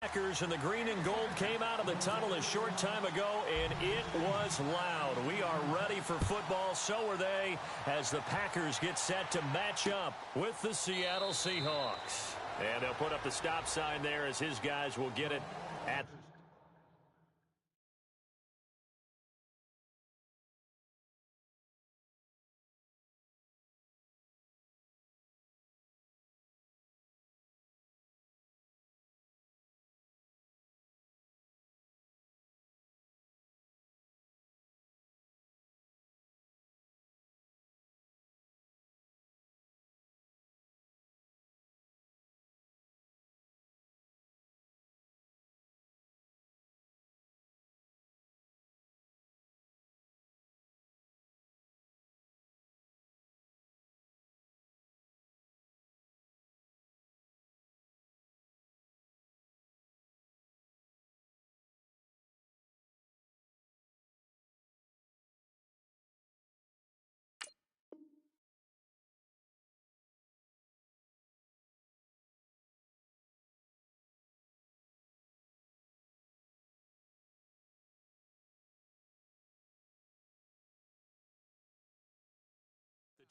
Packers, and the green and gold came out of the tunnel a short time ago, and it was loud. We are ready for football. So are they, as the Packers get set to match up with the Seattle Seahawks. And they'll put up the stop sign there as his guys will get it at the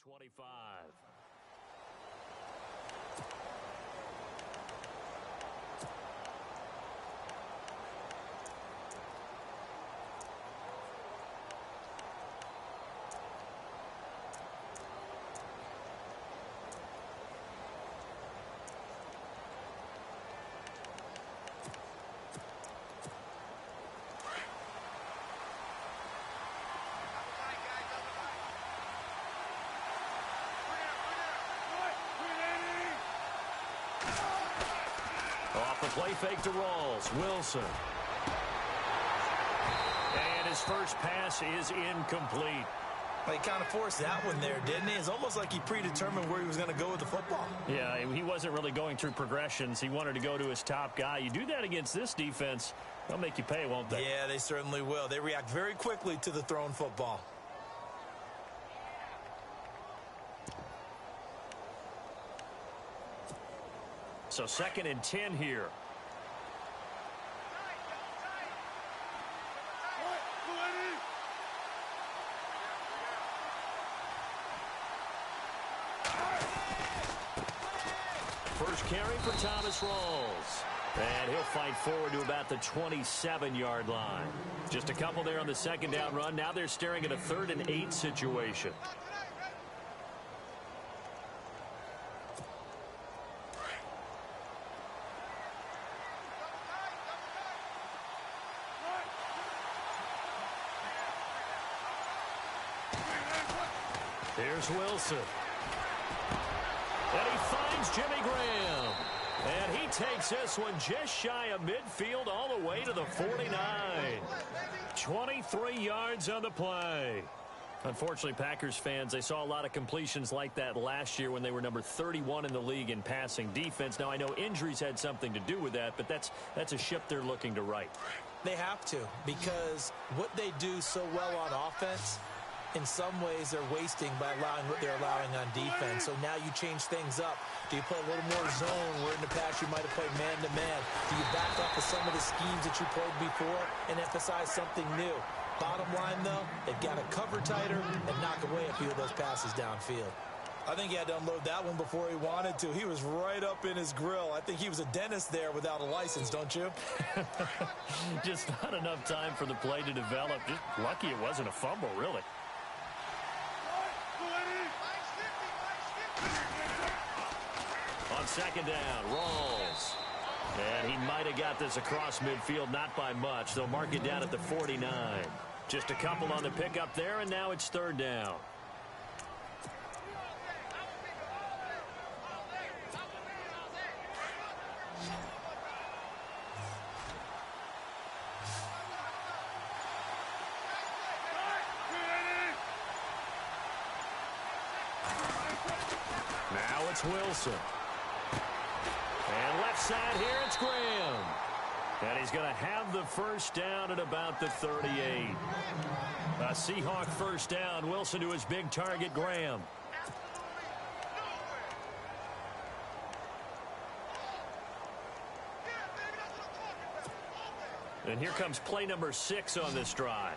25. Off the play fake to Rawls. Wilson. And his first pass is incomplete. Well, he kind of forced that one there, didn't he? It's almost like he predetermined where he was going to go with the football. Yeah, he wasn't really going through progressions. He wanted to go to his top guy. You do that against this defense, they'll make you pay, won't they? Yeah, they certainly will. They react very quickly to the thrown football. So 2nd and 10 here. First carry for Thomas Rawls. And he'll fight forward to about the 27-yard line. Just a couple there on the second down run. Now they're staring at a 3rd and 8 situation. Here's Wilson. And he finds Jimmy Graham. And he takes this one just shy of midfield all the way to the 49. 23 yards on the play. Unfortunately, Packers fans, they saw a lot of completions like that last year when they were number 31 in the league in passing defense. Now, I know injuries had something to do with that, but that's a ship they're looking to right. They have to, because what they do so well on offense, in some ways they're wasting by allowing what they're allowing on defense. So now you change things up. Do you play a little more zone where in the past you might have played man-to-man? Do you back up with some of the schemes that you played before and emphasize something new? Bottom line, though, they've got to cover tighter and knock away a few of those passes downfield. I think he had to unload that one before he wanted to. He was right up in his grill. I think he was a dentist there without a license, don't you? Just not enough time for the play to develop. Just lucky it wasn't a fumble, really. On second down, Rawls. And he might have got this across midfield, not by much. They'll mark it down at the 49. Just a couple on the pickup there, and now it's 3rd down. Now it's Wilson. And left side here, it's Graham. And he's going to have the first down at about the 38. A Seahawk first down. Wilson to his big target, Graham. And here comes play number 6 on this drive.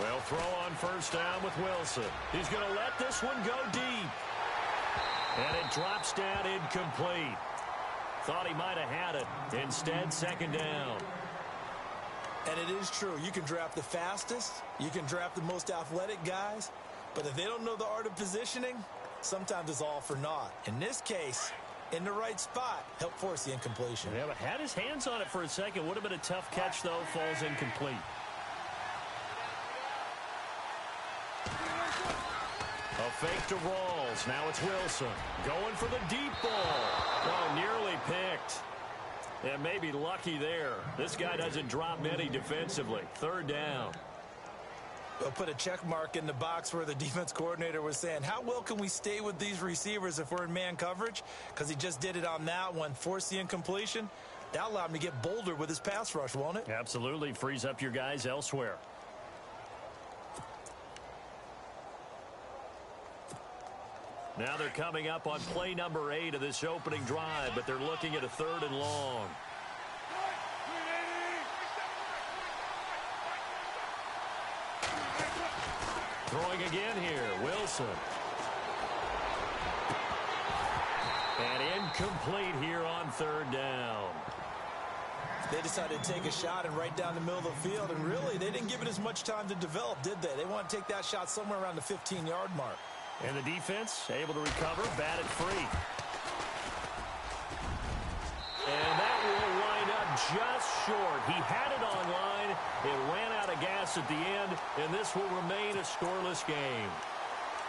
They'll throw on first down with Wilson. He's going to let this one go deep. And it drops down incomplete. Thought he might have had it. Instead, second down. And it is true. You can draft the fastest. You can draft the most athletic guys. But if they don't know the art of positioning, sometimes it's all for naught. In this case, in the right spot, help force the incompletion. Yeah, but had his hands on it for a second. Would have been a tough catch, though. Falls incomplete. A fake to Rawls. Now it's Wilson. Going for the deep ball. Oh, nearly picked. And maybe lucky there. This guy doesn't drop many defensively. Third down. They'll put a check mark in the box where the defense coordinator was saying, how well can we stay with these receivers if we're in man coverage? Because he just did it on that one. Force the incompletion. That allowed him to get bolder with his pass rush, won't it? Absolutely. Frees up your guys elsewhere. Now they're coming up on play number 8 of this opening drive, but they're looking at a 3rd and long. Throwing again here, Wilson. And incomplete here on 3rd down. They decided to take a shot and right down the middle of the field, and really, they didn't give it as much time to develop, did they? They want to take that shot somewhere around the 15-yard mark. And the defense able to recover, bat it free. And that will wind up just short. He had it on line. It ran out of gas at the end, and this will remain a scoreless game.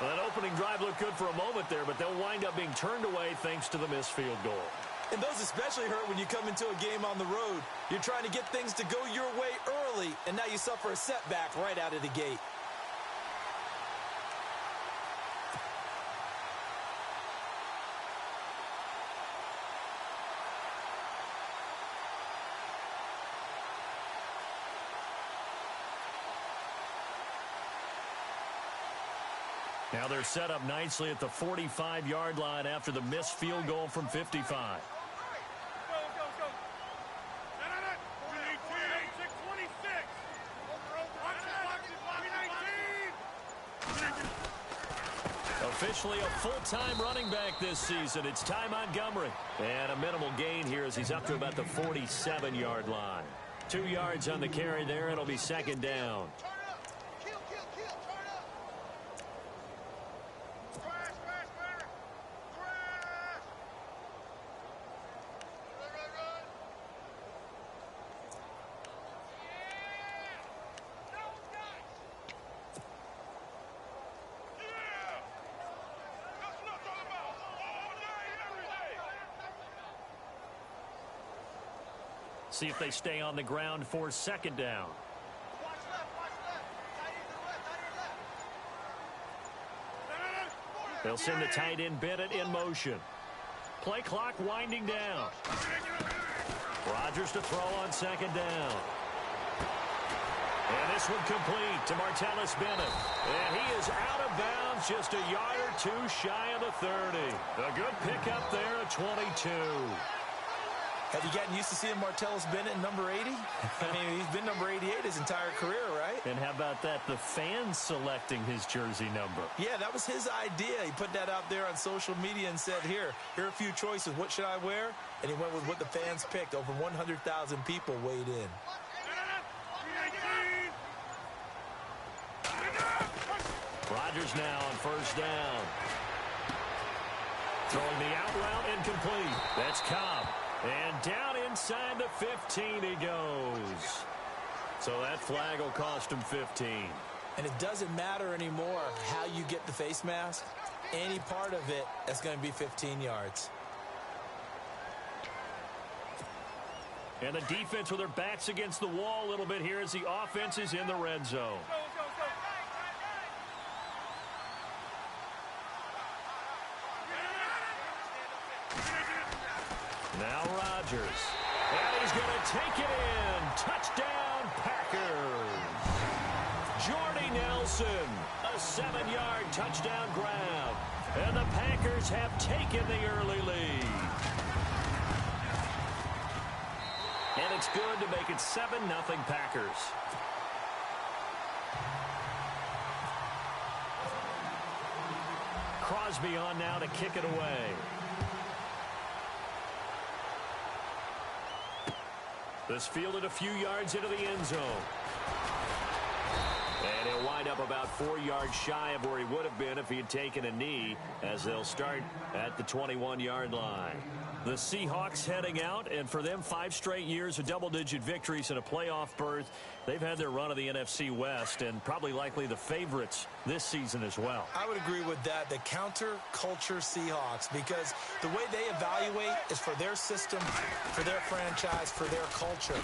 Well, that opening drive looked good for a moment there, but they'll wind up being turned away thanks to the missed field goal. And those especially hurt when you come into a game on the road. You're trying to get things to go your way early, and now you suffer a setback right out of the gate. Now they're set up nicely at the 45-yard line after the missed field goal from 55. Officially a full-time running back this season. It's Ty Montgomery. And a minimal gain here as he's up to about the 47-yard line. 2 yards on the carry there. It'll be second down. See if they stay on the ground for second down. They'll send the tight end Bennett in motion. Play clock winding down. Rodgers to throw on second down. And this one complete to Martellus Bennett. And he is out of bounds just a yard or two shy of the 30. A good pickup there at 22. Have you gotten used to seeing Martellus Bennett number 80? I mean, he's been number 88 his entire career, right? And how about that? The fans selecting his jersey number. Yeah, that was his idea. He put that out there on social media and said, here are a few choices. What should I wear? And he went with what the fans picked. Over 100,000 people weighed in. Rodgers now on first down. Throwing the out route incomplete. That's Cobb. And down inside the 15 he goes. So that flag will cost him 15. And it doesn't matter anymore how you get the face mask. Any part of it, that's going to be 15 yards. And the defense with their backs against the wall a little bit here as the offense is in the red zone. Now Rodgers. And he's going to take it in. Touchdown, Packers. Jordy Nelson, a A 7-yard touchdown grab. And the Packers have taken the early lead. And it's good to make it 7-0 Packers. Crosby on now to kick it away. This fielded a few yards into the end zone. And he'll wind up about 4 yards shy of where he would have been if he had taken a knee, as they'll start at the 21-yard line. The Seahawks heading out, and for them, 5 straight years of double-digit victories and a playoff berth. They've had their run of the NFC West and probably likely the favorites this season as well. I would agree with that. The counter-culture Seahawks, because the way they evaluate is for their system, for their franchise, for their culture.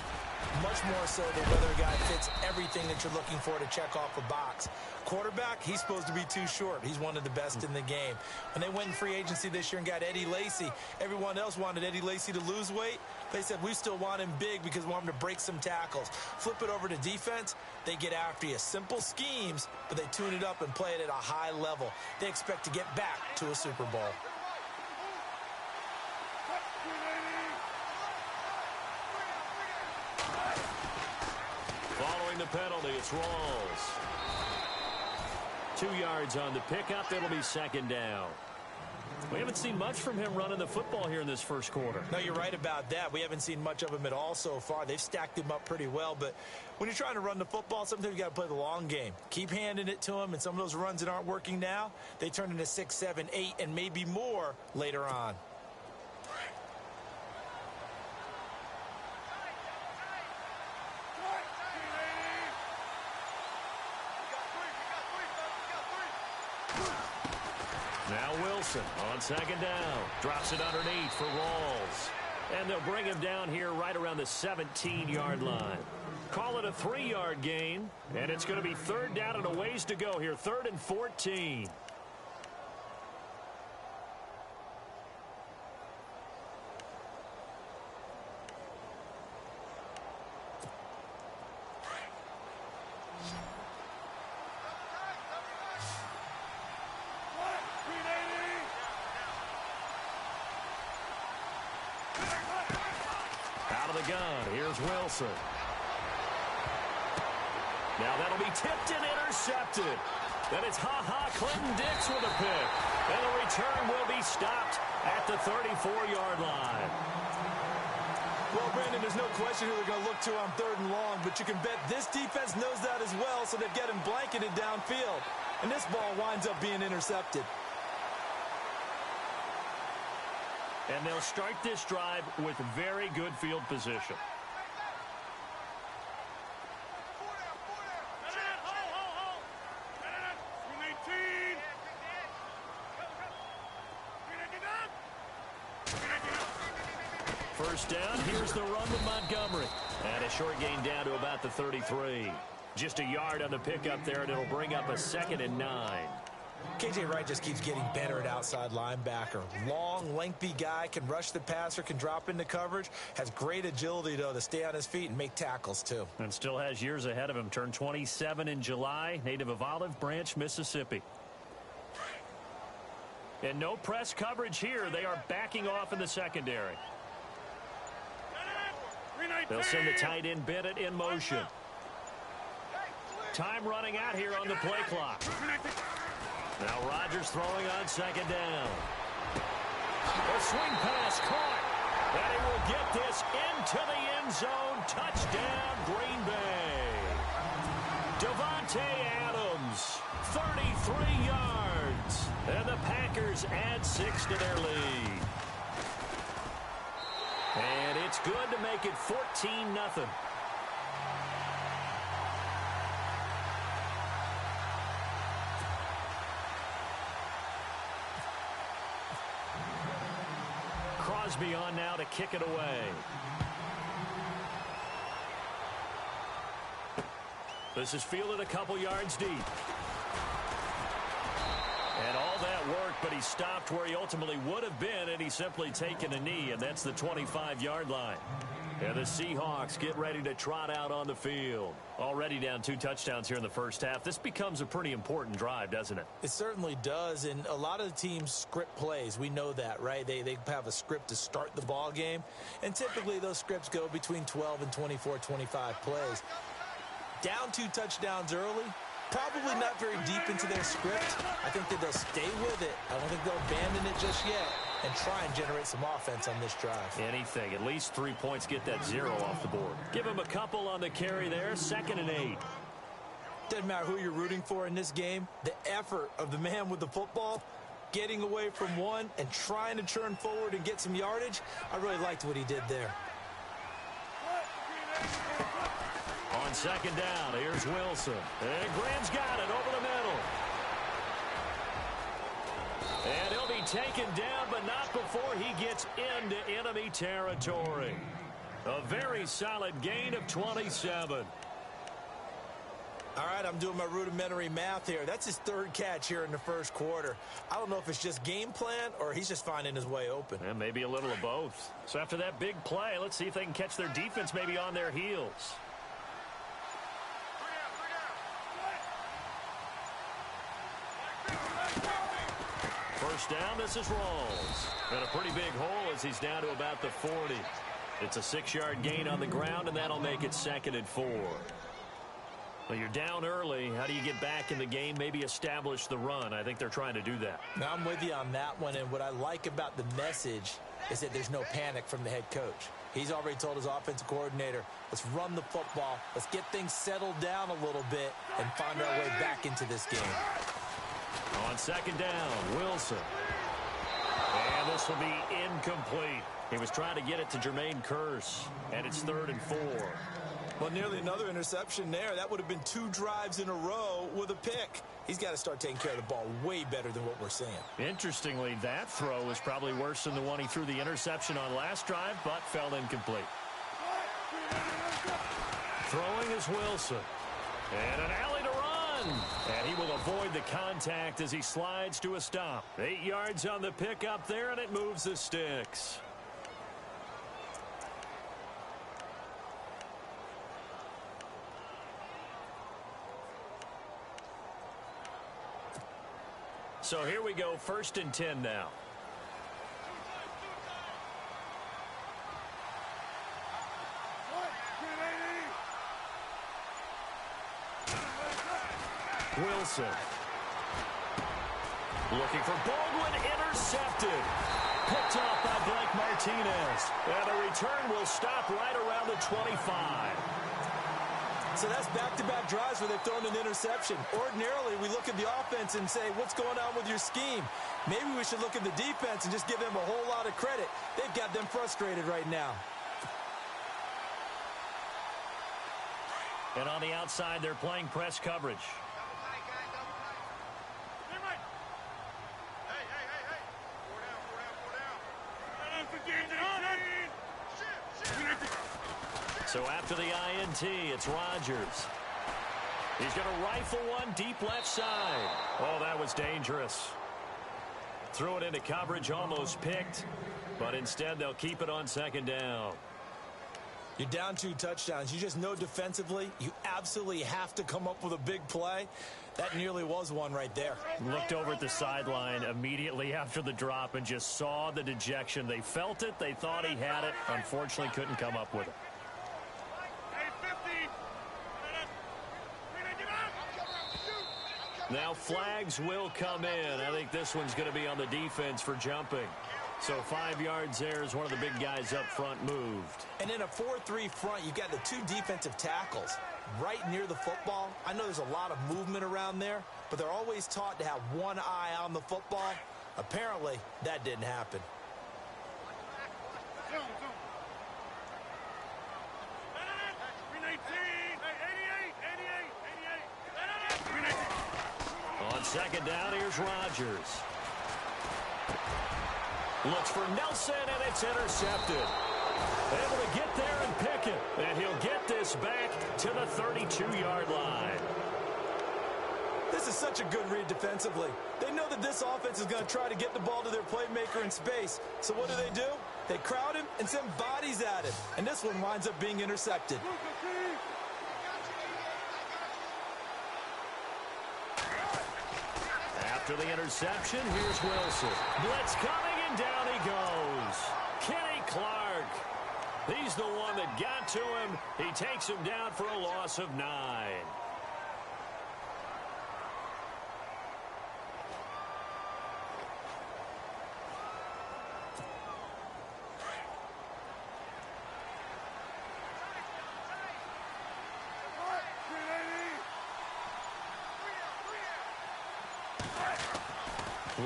Much more so than whether a guy fits everything that you're looking for to check off a box. Quarterback, he's supposed to be too short. He's one of the best in the game. When they went in free agency this year and got Eddie Lacy, everyone else wanted Eddie Lacy to lose weight. They said, we still want him big because we want him to break some tackles. Flip it over to defense, they get after you. Simple schemes, but they tune it up and play it at a high level. They expect to get back to a Super Bowl. Following the penalty, it's Rawls. 2 yards on the pickup. It'll be 2nd down. We haven't seen much from him running the football here in this first quarter. No, you're right about that. We haven't seen much of him at all so far. They've stacked him up pretty well, but when you're trying to run the football, sometimes you got to play the long game. Keep handing it to him, and some of those runs that aren't working now, they turn into 6, 7, 8, and maybe more later on. Now Wilson on 2nd down. Drops it underneath for Rawls. And they'll bring him down here right around the 17-yard line. Call it a 3-yard gain. And it's going to be 3rd down and a ways to go here. 3rd and 14. Gun. Here's Wilson. Now that'll be tipped and intercepted. Then it's Clinton Dix with a pick. And the return will be stopped at the 34-yard line. Well, Brandon, there's no question who they're going to look to on 3rd and long, but you can bet this defense knows that as well, so they've got him blanketed downfield. And this ball winds up being intercepted. And they'll start this drive with very good field position. First down, here's the run with Montgomery. And a short gain down to about the 33. Just a yard on the pickup there, and it'll bring up a 2nd and 9. KJ Wright just keeps getting better at outside linebacker. Long, lengthy guy, can rush the passer, can drop into coverage. Has great agility, though, to stay on his feet and make tackles, too. And still has years ahead of him. Turned 27 in July. Native of Olive Branch, Mississippi. And no press coverage here. They are backing off in the secondary. They'll send the tight end Bennett in motion. Time running out here on the play clock. Now Rodgers throwing on 2nd down. A swing pass caught. And he will get this into the end zone. Touchdown, Green Bay. Davante Adams, 33 yards. And the Packers add 6 to their lead. And it's good to make it 14-0. Crosby on now to kick it away. This is fielded a couple yards deep. And all that work, but he stopped where he ultimately would have been, and he's simply taken a knee, and that's the 25-yard line. And the Seahawks get ready to trot out on the field. Already down 2 touchdowns here in the first half. This becomes a pretty important drive, doesn't it? It certainly does, and a lot of the teams script plays. We know that, right? They have a script to start the ball game, and typically those scripts go between 12 and 24, 25 plays. Down 2 touchdowns early, probably not very deep into their script. I think that they'll stay with it. I don't think they'll abandon it just yet and try and generate some offense on this drive. Anything. At least 3 points, get that 0 off the board. Give him a couple on the carry there. 2nd and 8. Doesn't matter who you're rooting for in this game. The effort of the man with the football, getting away from one and trying to turn forward and get some yardage, I really liked what he did there. On 2nd down, here's Wilson. And Graham's got it over the middle. And he'll be taken down, but not before he gets into enemy territory. A very solid gain of 27. All right, I'm doing my rudimentary math here. That's his 3rd catch here in the first quarter. I don't know if it's just game plan or he's just finding his way open. And maybe a little of both. So after that big play, let's see if they can catch their defense maybe on their heels. First down, this is Rawls. And a pretty big hole as he's down to about the 40. It's a 6-yard gain on the ground, and that'll make it 2nd and 4. Well, you're down early. How do you get back in the game, maybe establish the run? I think they're trying to do that. Now, I'm with you on that one, and what I like about the message is that there's no panic from the head coach. He's already told his offensive coordinator, let's run the football, let's get things settled down a little bit and find our way back into this game. On 2nd down, Wilson. And this will be incomplete. He was trying to get it to Jermaine Kearse, and it's 3rd and 4. Well, nearly another interception there. That would have been 2 drives in a row with a pick. He's got to start taking care of the ball way better than what we're seeing. Interestingly, that throw was probably worse than the one he threw the interception on last drive, but fell incomplete. Throwing is Wilson. And an alley to run. And he will avoid the contact as he slides to a stop. 8 yards on the pickup there, and it moves the sticks. So here we go, 1st and 10 now. Wilson. Looking for Baldwin, intercepted. Picked off by Blake Martinez. And the return will stop right around the 25. So that's back-to-back drives where they've thrown an interception. Ordinarily, we look at the offense and say, what's going on with your scheme? Maybe we should look at the defense and just give them a whole lot of credit. They've got them frustrated right now. And on the outside, they're playing press coverage. So after the INT, it's Rodgers. He's going to rifle one deep left side. Oh, that was dangerous. Threw it into coverage, almost picked. But instead, they'll keep it on 2nd down. You're down 2 touchdowns. You just know defensively, you absolutely have to come up with a big play. That nearly was one right there. Looked over at the sideline immediately after the drop and just saw the dejection. They felt it. They thought he had it. Unfortunately, couldn't come up with it. Now flags will come in. I think this one's going to be on the defense for jumping. So 5 yards there as one of the big guys up front moved. And in a 4-3 front, you've got the 2 defensive tackles right near the football. I know there's a lot of movement around there, but they're always taught to have one eye on the football. Apparently, that didn't happen. On 2nd down, here's Rodgers. Looks for Nelson, and it's intercepted. Able to get there and pick it. And he'll get this back to the 32-yard line. This is such a good read defensively. They know that this offense is going to try to get the ball to their playmaker in space. So what do? They crowd him and send bodies at him. And this one winds up being intercepted. After the interception, here's Wilson. Blitz coming, and down he goes. Kenny Clark. He's the one that got to him. He takes him down for a loss of 9.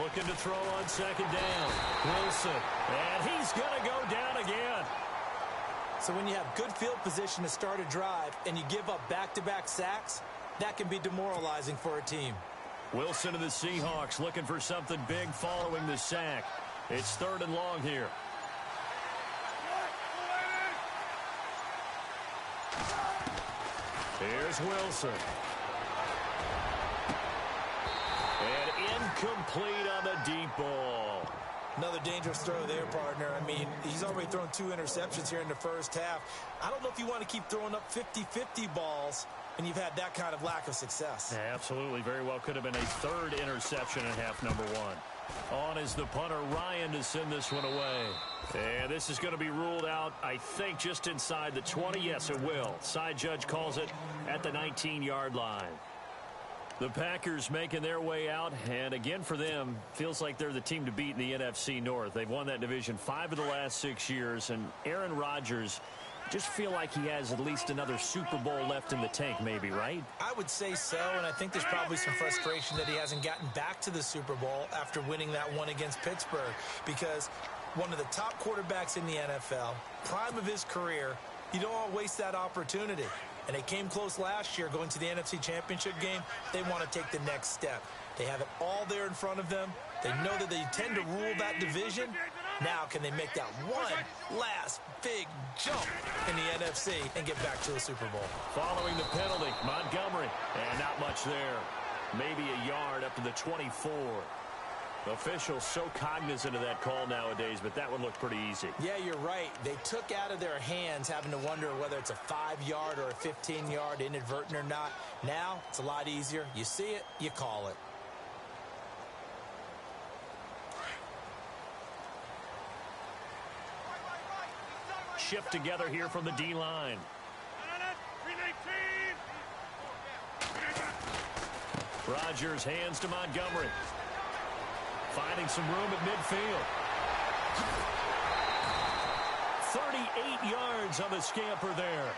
Looking to throw on second down. Wilson. And he's going to go down again. So when you have good field position to start a drive and you give up back-to-back sacks, that can be demoralizing for a team. Wilson and the Seahawks looking for something big following the sack. It's 3rd and long here. Here's Wilson. And incomplete on the deep ball. Another dangerous throw there, partner. I mean, he's already thrown 2 interceptions here in the first half. I don't know if you want to keep throwing up 50-50 balls when you've had that kind of lack of success. Yeah, absolutely. Very well could have been a 3rd interception in half number 1. On is the punter, Ryan, to send this one away. And this is going to be ruled out, I think, just inside the 20. Yes, it will. Side judge calls it at the 19-yard line. The Packers making their way out, and again for them, feels like they're the team to beat in the NFC North. They've won that division 5 of the last 6 years, and Aaron Rodgers just feel like he has at least another Super Bowl left in the tank, maybe, right? I would say so, and I think there's probably some frustration that he hasn't gotten back to the Super Bowl after winning that one against Pittsburgh, because one of the top quarterbacks in the NFL, prime of his career, you don't want to waste that opportunity. And they came close last year going to the NFC Championship game. They want to take the next step. They have it all there in front of them. They know that they tend to rule that division. Now can they make that one last big jump in the NFC and get back to the Super Bowl? Following the penalty, Montgomery. And not much there. Maybe a yard up to the 24. Officials so cognizant of that call nowadays, but that one looked pretty easy. Yeah, you're right. They took out of their hands having to wonder whether it's a 5-yard or a 15-yard inadvertent or not. Now, it's a lot easier. You see it, you call it. Shift together here from the D-line. Rodgers hands to Montgomery. Finding some room at midfield. 38 yards on the scamper there.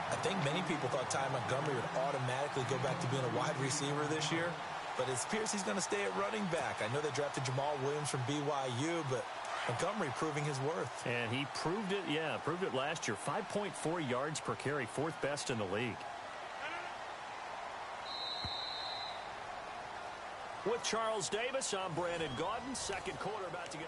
I think many people thought Ty Montgomery would automatically go back to being a wide receiver this year, but it appears he's going to stay at running back. I know they drafted Jamal Williams from BYU, but Montgomery proving his worth. And he proved it, proved it last year. 5.4 yards per carry, 4th best in the league. With Charles Davis, I'm Brandon Gaudin. Second quarter about to get...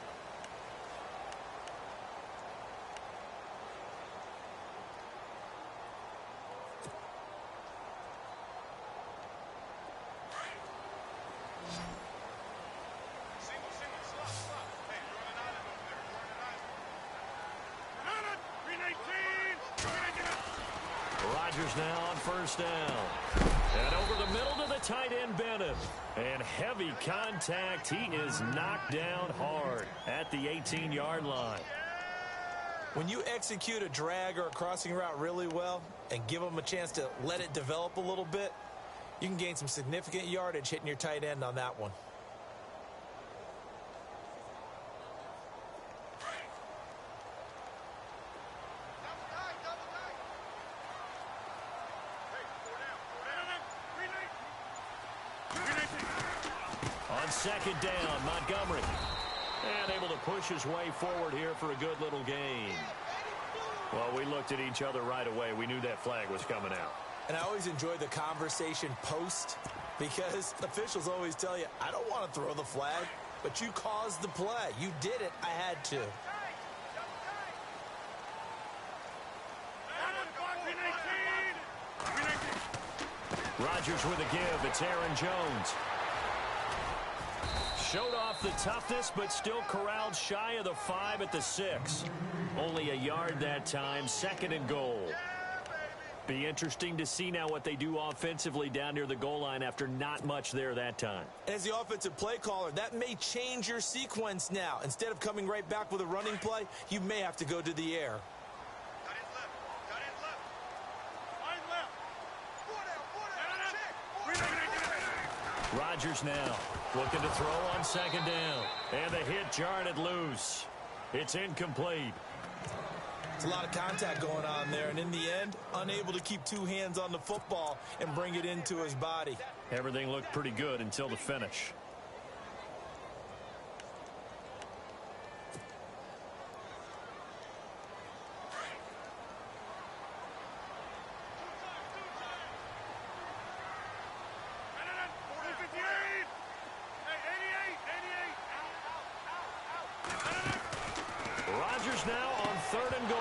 Rodgers now on 1st down. And over the middle to the tight end, Bennett. And heavy contact. He is knocked down hard at the 18-yard line. When you execute a drag or a crossing route really well and give them a chance to let it develop a little bit, you can gain some significant yardage hitting your tight end on that one. Second down, Montgomery. And able to push his way forward here for a good little gain. Well, we looked at each other right away. We knew that flag was coming out. And I always enjoy the conversation post, because officials always tell you, I don't want to throw the flag, but you caused the play. You did it. I had to. Rodgers with a give. It's Aaron Jones. Showed off the toughness, but still corralled shy of the 5 at the 6. Only a yard that time, 2nd and goal. Be interesting to see now what they do offensively down near the goal line after not much there that time. As the offensive play caller, that may change your sequence now. Instead of coming right back with a running play, you may have to go to the air. Rodgers now looking to throw on 2nd down. And the hit jarred it loose. It's incomplete. It's a lot of contact going on there, and in the end, unable to keep 2 hands on the football and bring it into his body. Everything looked pretty good until the finish. Rodgers now on 3rd and goal.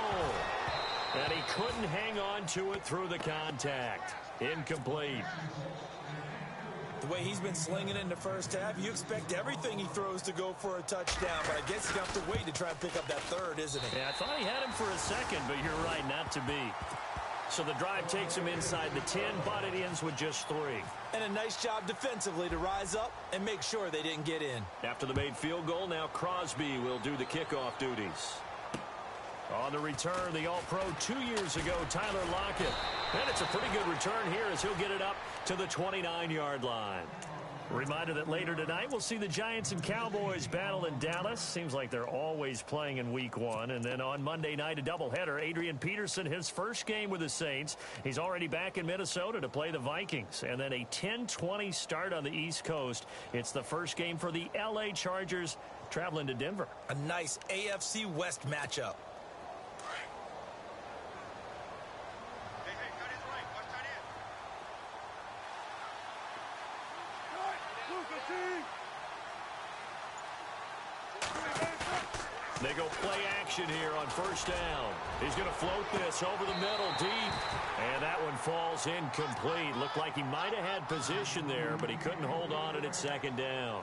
And he couldn't hang on to it through the contact. Incomplete. The way he's been slinging it in the first half, you expect everything he throws to go for a touchdown, but I guess he's going to have to wait to try and pick up that 3rd, isn't he? Yeah, I thought he had him for a second, but you're right, not to be. So the drive takes him inside the 10, but it ends with just 3. And a nice job defensively to rise up and make sure they didn't get in. After the made field goal, now Crosby will do the kickoff duties. On the return, the All-Pro 2 years ago, Tyler Lockett. And it's a pretty good return here as he'll get it up to the 29-yard line. Reminder that later tonight, we'll see the Giants and Cowboys battle in Dallas. Seems like they're always playing in Week 1. And then on Monday night, a doubleheader. Adrian Peterson, his first game with the Saints. He's already back in Minnesota to play the Vikings. And then a 10-20 start on the East Coast. It's the first game for the L.A. Chargers traveling to Denver. A nice AFC West matchup. They go play action here on 1st down. He's going to float this over the middle deep. And that one falls incomplete. Looked like he might have had position there, but he couldn't hold on it at 2nd down.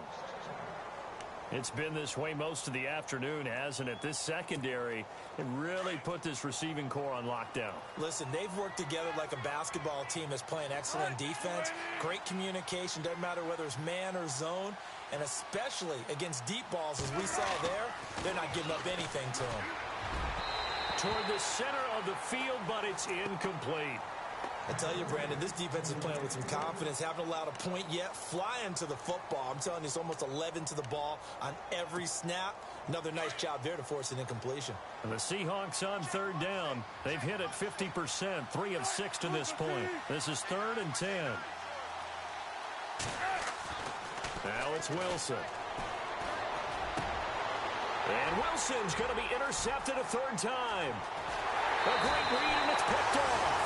It's been this way most of the afternoon, hasn't it? This secondary, it really put this receiving core on lockdown. Listen, they've worked together like a basketball team that's playing excellent defense. Great communication, doesn't matter whether it's man or zone. And especially against deep balls, as we saw there, they're not giving up anything to them. Toward the center of the field, but it's incomplete. I tell you, Brandon, this defense is playing with some confidence. Haven't allowed a point yet. Flying to the football. I'm telling you, it's almost 11 to the ball on every snap. Another nice job there to force an incompletion. And the Seahawks on 3rd down. They've hit it 50%, 3 of 6 to this point. This is 3rd and 10. Now it's Wilson. And Wilson's going to be intercepted a 3rd time. A great read, and it's picked off.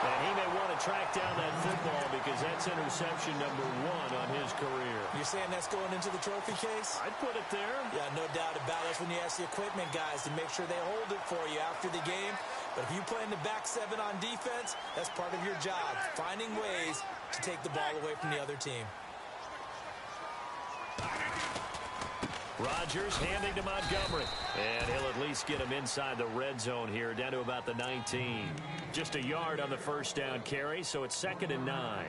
And he may want to track down that football because that's interception number 1 on his career. You're saying that's going into the trophy case? I'd put it there. Yeah, no doubt about it. That's when you ask the equipment guys to make sure they hold it for you after the game. But if you play in the back 7 on defense, that's part of your job, finding ways to take the ball away from the other team. Rodgers handing to Montgomery. And he'll at least get him inside the red zone here, down to about the 19. Just a yard on the 1st down carry, so it's 2nd and 9.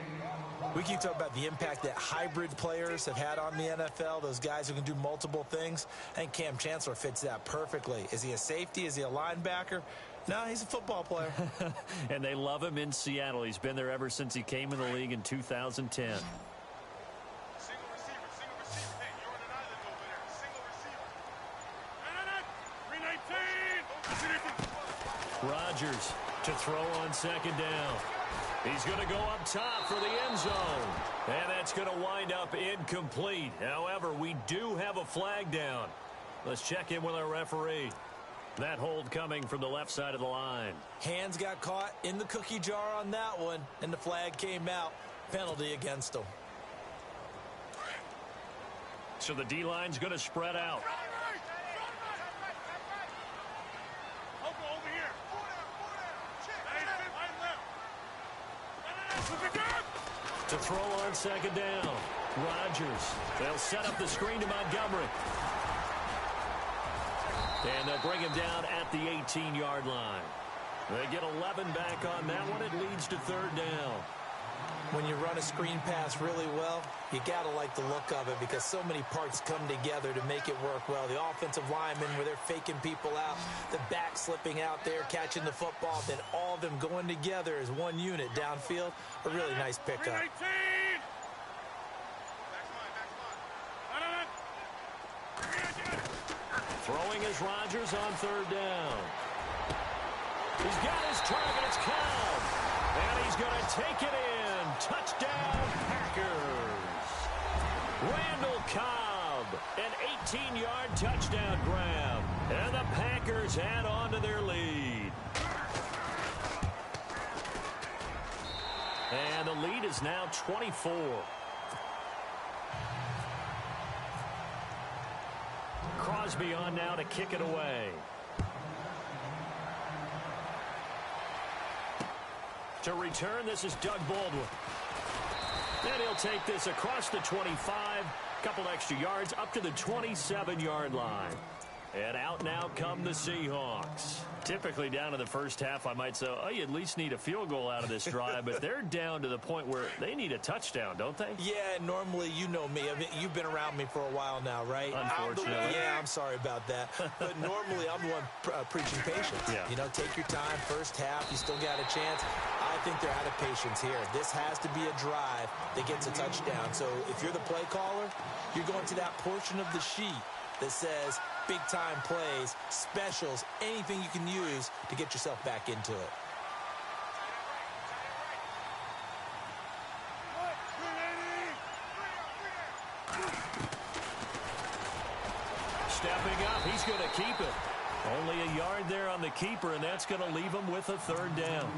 We keep talking about the impact that hybrid players have had on the NFL, those guys who can do multiple things. I think Cam Chancellor fits that perfectly. Is he a safety? Is he a linebacker? No, he's a football player. And they love him in Seattle. He's been there ever since he came in the league in 2010. Rodgers to throw on 2nd down. He's going to go up top for the end zone. And that's going to wind up incomplete. However, we do have a flag down. Let's check in with our referee. That hold coming from the left side of the line. Hands got caught in the cookie jar on that one, and the flag came out. Penalty against him. So the D-line's going to spread out. To throw on 2nd down. Rodgers. They'll set up the screen to Montgomery. And they'll bring him down at the 18-yard line. They get 11 back on that one. It leads to third down. When you run a screen pass really well, you got to like the look of it because so many parts come together to make it work well. The offensive linemen where they're faking people out, the back slipping out there, catching the football, then all of them going together as one unit downfield. A really nice pickup. Throwing is Rodgers on third down. He's got his target. It's Cobb. And he's going to take it in. Touchdown, Packers. Randall Cobb, an 18-yard touchdown grab. And the Packers add on to their lead. And the lead is now 24. Crosby on now to kick it away. To return, this is Doug Baldwin. And he'll take this across the 25, couple extra yards up to the 27-yard line. And out now come the Seahawks. Typically down to the first half, I might say, oh, you at least need a field goal out of this drive, but they're down to the point where they need a touchdown, don't they? Yeah, normally, you know me. I mean, you've been around me for a while now, right? Unfortunately. I'm sorry about that. But normally, I'm the one preaching patience. Yeah. You know, take your time. First half, you still got a chance. I think they're out of patience here. This has to be a drive that gets a touchdown. So if you're the play caller, you're going to that portion of the sheet that says big-time plays, specials, anything you can use to get yourself back into it. Stepping up, he's going to keep it. Only a yard there on the keeper, and that's going to leave him with a third down.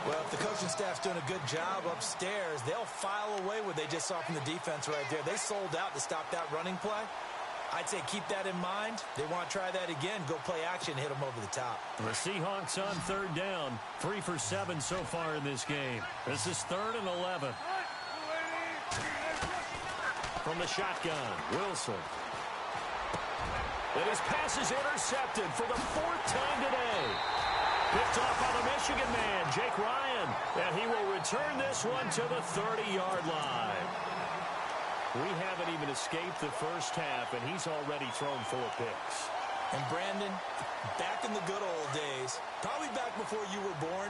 Well, if the coaching staff's doing a good job upstairs, they'll file away what they just saw from the defense right there. They sold out to stop that running play. I'd say keep that in mind. They want to try that again. Go play action, hit them over the top. The Seahawks on third down. 3 for 7 so far in this game. This is 3rd and 11. From the shotgun, Wilson. And his pass is intercepted for the 4th time today. Picked off by the Michigan man, Jake Ryan. And he will return this one to the 30-yard line. We haven't even escaped the first half, and he's already thrown 4 picks. And Brandon, back in the good old days, probably back before you were born,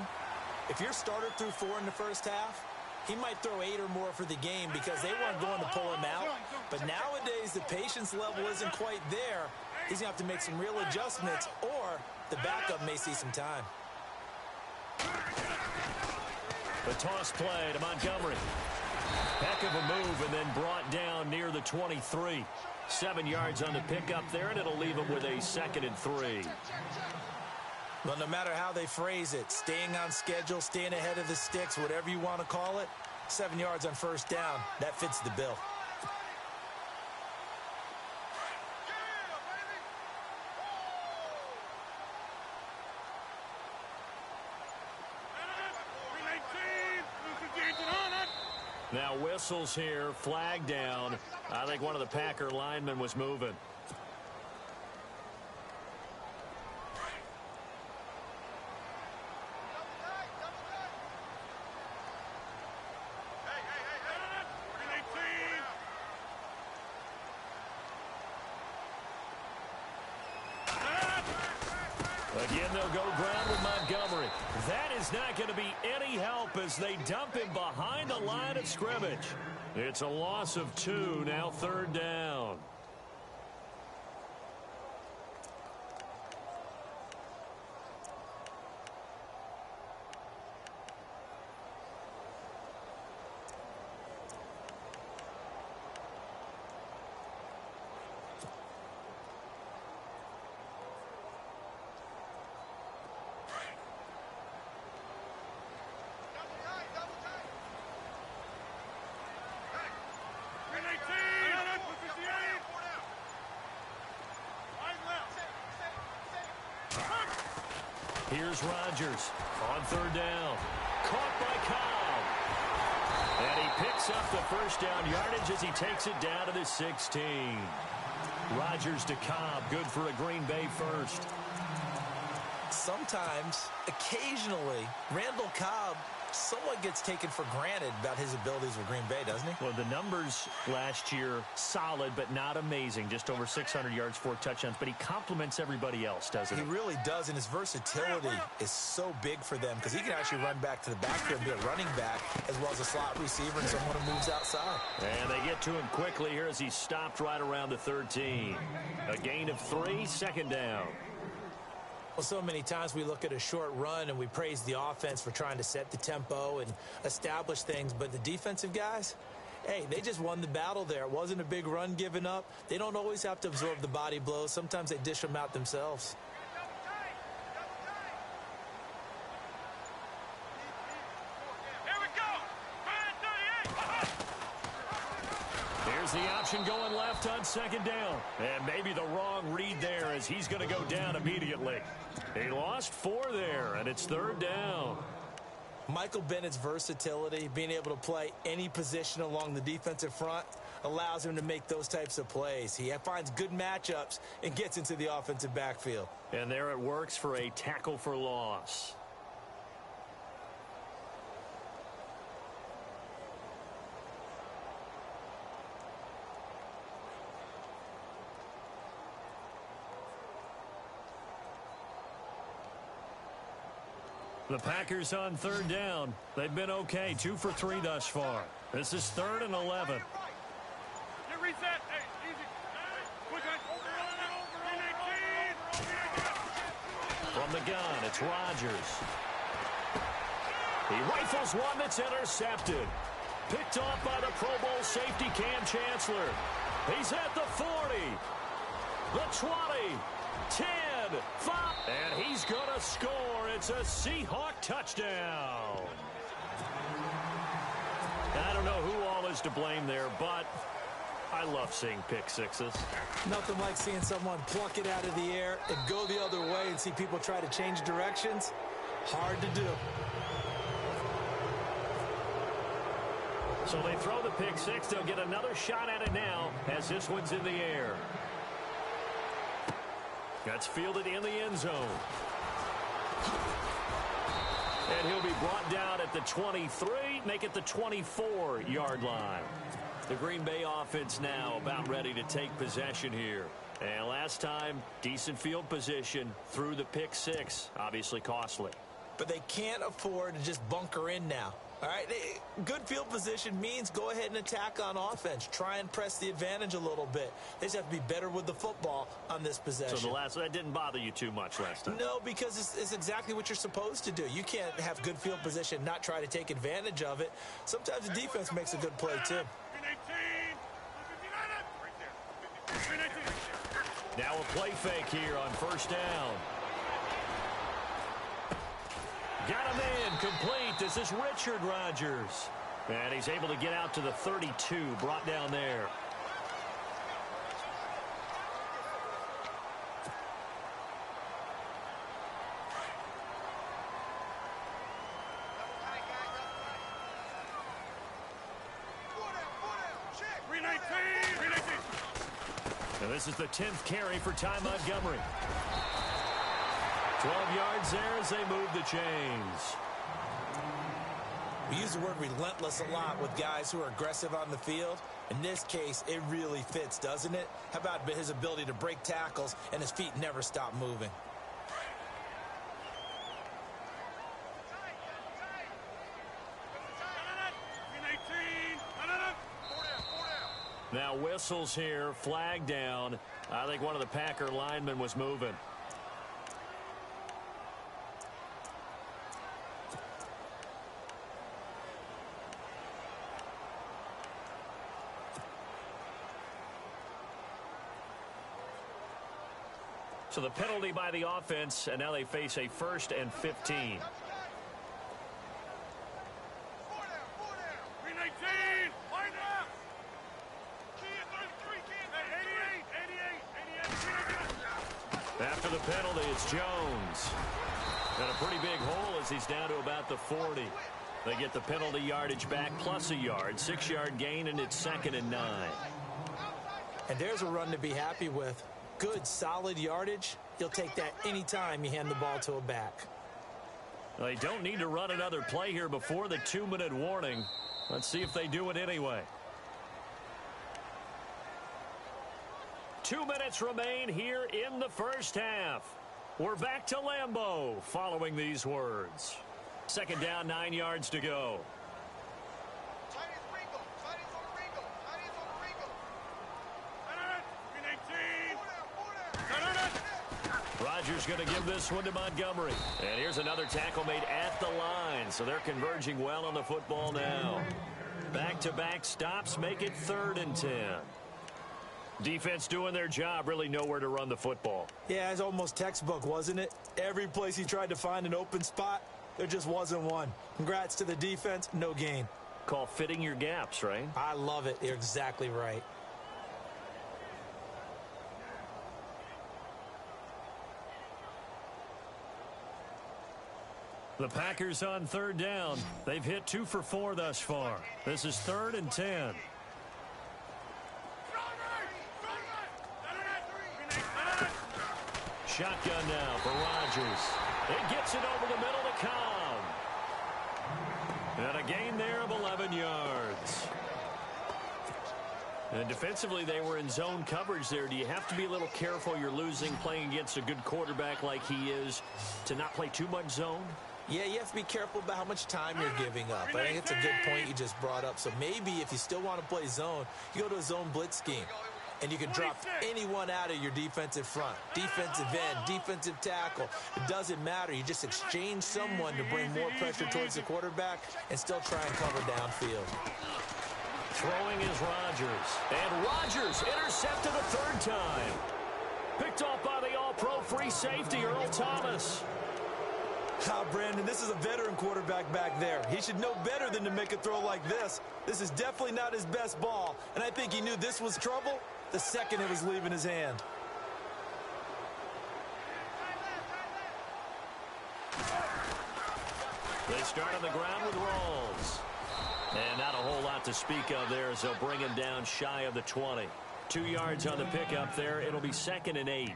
if your starter threw 4 in the first half, he might throw 8 or more for the game because they weren't going to pull him out. But nowadays, the patience level isn't quite there. He's going to have to make some real adjustments, or the backup may see some time. The toss play to Montgomery. Heck of a move, and then brought down near the 23. 7 yards on the pickup there, and it'll leave him with a 2nd and 3. Well, no matter how they phrase it, staying on schedule, staying ahead of the sticks, whatever you want to call it, 7 yards on first down, that fits the bill. Now whistles here, flag down. I think one of the Packer linemen was moving. Again, they'll go ground with Montgomery. That is not going to be any help as they dump him behind the line of scrimmage. It's a loss of 2, now 3rd down. Here's Rodgers on 3rd down. Caught by Cobb. And he picks up the first down yardage as he takes it down to the 16. Rodgers to Cobb, good for a Green Bay first. Sometimes, occasionally, Randall Cobb somewhat gets taken for granted about his abilities with Green Bay, doesn't he? Well, the numbers last year, solid but not amazing. Just over 600 yards, 4 touchdowns. But he complements everybody else, doesn't he? He really does, and his versatility is so big for them because he can actually run back to the backfield and be a running back as well as a slot receiver and someone who moves outside. And they get to him quickly here as he's stopped right around the 13. A gain of 3, second down. Well, so many times we look at a short run and we praise the offense for trying to set the tempo and establish things, but the defensive guys, hey, they just won the battle there. It wasn't a big run given up. They don't always have to absorb the body blows. Sometimes they dish them out themselves. Here's the option going left on second down. And maybe the wrong read there as he's going to go down immediately. He lost 4 there, and it's third down. Michael Bennett's versatility, being able to play any position along the defensive front, allows him to make those types of plays. He finds good matchups and gets into the offensive backfield. And there it works for a tackle for loss. The Packers on third down. They've been okay, 2 for 3 thus far. This is 3rd and 11. From the gun, it's Rodgers. He rifles one that's intercepted. Picked off by the Pro Bowl safety Cam Chancellor. He's at the 40, the 20, 10, 5, and he's going to score. It's a Seahawk touchdown. I don't know who all is to blame there, but I love seeing pick sixes. Nothing like seeing someone pluck it out of the air and go the other way and see people try to change directions. Hard to do. So they throw the pick six. They'll get another shot at it now as this one's in the air. That's fielded in the end zone. And he'll be brought down at the 23, make it the 24-yard line. The Green Bay offense now about ready to take possession here. And last time, decent field position through the pick six, obviously costly. But they can't afford to just bunker in now. All right, good field position means go ahead and attack on offense. Try and press the advantage a little bit. They just have to be better with the football on this possession. So that didn't bother you too much last time? No, because it's exactly what you're supposed to do. You can't have good field position, not try to take advantage of it. Sometimes the defense makes a good play, too. Now a play fake here on first down. Got him in, complete. This is Richard Rodgers. And he's able to get out to the 32, brought down there. And this is the 10th carry for Ty Montgomery. 12 yards there as they move the chains. We use the word relentless a lot with guys who are aggressive on the field. In this case, it really fits, doesn't it? How about his ability to break tackles and his feet never stop moving? Now whistles here, flag down. I think one of the Packer linemen was moving. So the penalty by the offense, and now they face a 1st and 15. After the penalty, it's Jones. And a pretty big hole as he's down to about the 40. They get the penalty yardage back plus a yard. 6-yard gain, and it's 2nd and 9. And there's a run to be happy with. Good, solid yardage. You'll take that anytime you hand the ball to a back. They don't need to run another play here before the 2-minute warning. Let's see if they do it anyway. 2 minutes remain here in the first half. We're back to Lambeau following these words. 2nd down, 9 yards to go. Rodgers going to give this one to Montgomery. And here's another tackle made at the line. So they're converging well on the football now. Back-to-back stops make it 3rd and 10. Defense doing their job, really nowhere to run the football. Yeah, it's almost textbook, wasn't it? Every place he tried to find an open spot, there just wasn't one. Congrats to the defense, no gain. Call fitting your gaps, right? I love it. You're exactly right. The Packers on 3rd down. They've hit 2 for 4 thus far. This is 3rd and 10. Shotgun now for Rodgers. It gets it over the middle to Cobb. And a gain there of 11 yards. And defensively, they were in zone coverage there. Do you have to be a little careful? You're losing playing against a good quarterback like he is to not play too much zone? Yeah, you have to be careful about how much time you're giving up. I think it's a good point you just brought up. So maybe if you still want to play zone, you go to a zone blitz scheme. And you can drop anyone out of your defensive front. Defensive end, defensive tackle. It doesn't matter. You just exchange someone to bring more pressure towards the quarterback and still try and cover downfield. Throwing is Rodgers. And Rodgers intercepted a 3rd time. Picked off by the all-pro free safety, Earl Thomas. Brandon, this is a veteran quarterback back there. He should know better than to make a throw like this. This is definitely not his best ball, and I think he knew this was trouble the second it was leaving his hand. They start on the ground with Rawls. And not a whole lot to speak of there as they'll bring him down shy of the 20. 2 yards on the pickup there. It'll be 2nd and 8.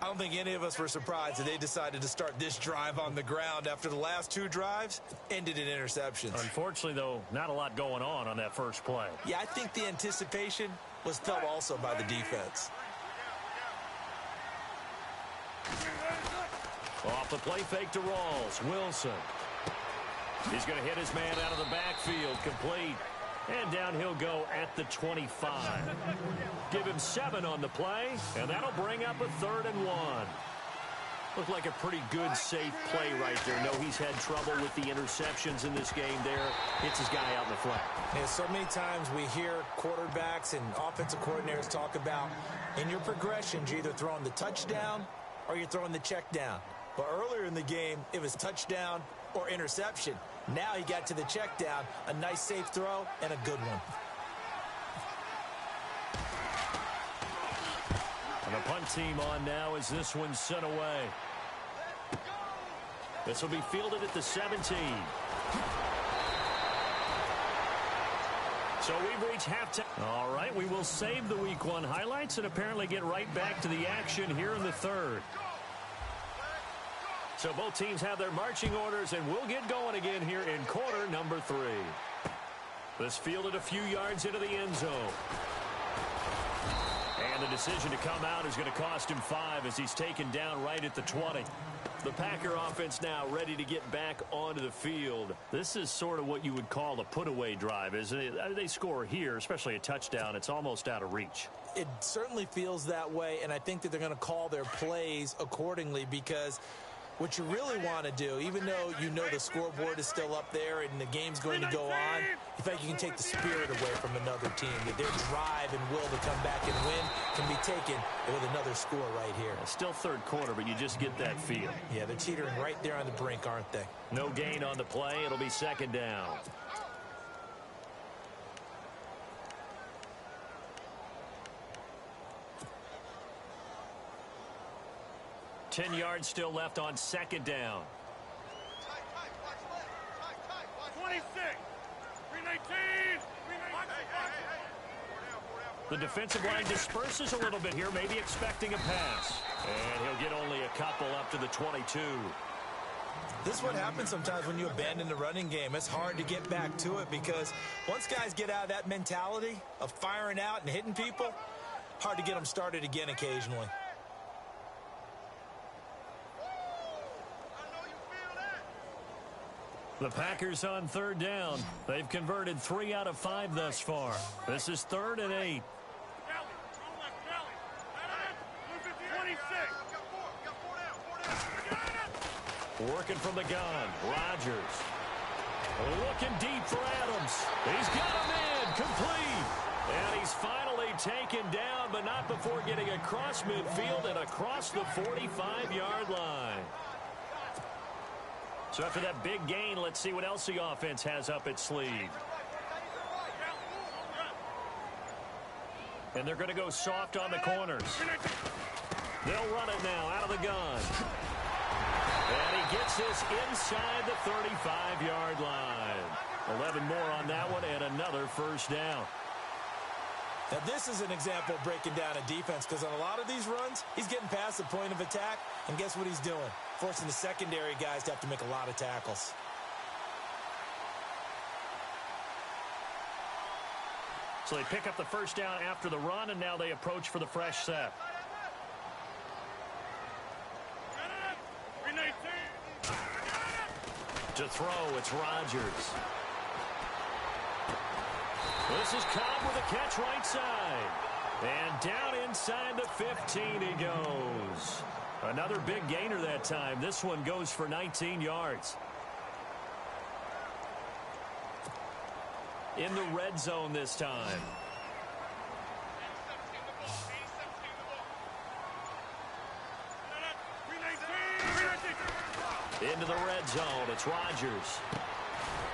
I don't think any of us were surprised that they decided to start this drive on the ground after the last 2 drives ended in interceptions. Unfortunately, though, not a lot going on that first play. Yeah, I think the anticipation was felt also by the defense. Off the play fake to Rawls. Wilson. He's going to hit his man out of the backfield. Complete. And down he'll go at the 25. Give him 7 on the play, and that'll bring up a 3rd and 1. Looked like a pretty good, safe play right there. No, he's had trouble with the interceptions in this game there. Hits his guy out in the flat. Yeah, so many times we hear quarterbacks and offensive coordinators talk about in your progressions, you're either throwing the touchdown or you're throwing the check down. But earlier in the game, it was touchdown or interception. Now he got to the check down, a nice safe throw, and a good one. And the punt team on now as this one's sent away. This will be fielded at the 17. So we've reached halftime. All right, we will save the Week 1 highlights and apparently get right back to the action here in the 3rd. So both teams have their marching orders, and we'll get going again here in quarter number 3. This fielded a few yards into the end zone. And the decision to come out is going to cost him 5 as he's taken down right at the 20. The Packer offense now ready to get back onto the field. This is sort of what you would call a put-away drive, isn't it? They score here, especially a touchdown. It's almost out of reach. It certainly feels that way, and I think that they're going to call their plays accordingly because what you really want to do, even though you know the scoreboard is still up there and the game's going to go on, you think you can take the spirit away from another team. That their drive and will to come back and win can be taken with another score right here. Still 3rd quarter, but you just get that feel. Yeah, they're teetering right there on the brink, aren't they? No gain on the play. It'll be 2nd down. Ten yards still left on 2nd down. The defensive line disperses a little bit here, maybe expecting a pass. And he'll get only a couple up to the 22. This is what happens sometimes when you abandon the running game. It's hard to get back to it because once guys get out of that mentality of firing out and hitting people, hard to get them started again occasionally. The Packers on third down. They've converted 3 out of 5 thus far. This is 3rd and 8. Working from the gun, Rodgers. Looking deep for Adams. He's got him in, complete. And he's finally taken down, but not before getting across midfield and across the 45-yard line. So after that big gain, let's see what else the offense has up its sleeve. And they're going to go soft on the corners. They'll run it now out of the gun. And he gets this inside the 35-yard line. 11 more on that one and another first down. Now, this is an example of breaking down a defense because on a lot of these runs, he's getting past the point of attack, and guess what he's doing? Forcing the secondary guys to have to make a lot of tackles. So they pick up the first down after the run, and now they approach for the fresh set. To throw, it's Rodgers. This is Cobb with a catch right side. And down inside the 15 he goes. Another big gainer that time. This one goes for 19 yards. In the red zone this time. Into the red zone. It's Rodgers.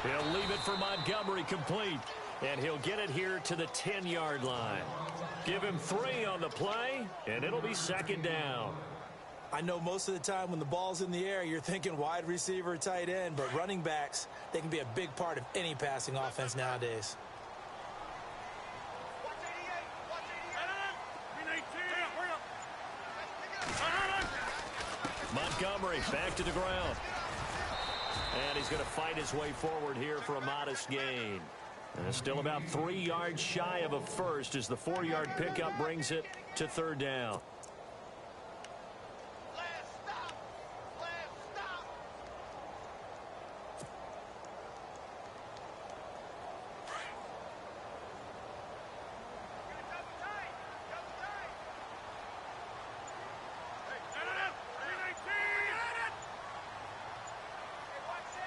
He'll leave it for Montgomery complete. And he'll get it here to the 10-yard line. Give him 3 on the play, and it'll be second down. I know most of the time when the ball's in the air, you're thinking wide receiver, tight end, but running backs, they can be a big part of any passing offense nowadays. Montgomery back to the ground. And he's going to fight his way forward here for a modest gain. And it's still about 3 yards shy of a first as the 4-yard pickup brings it to third down.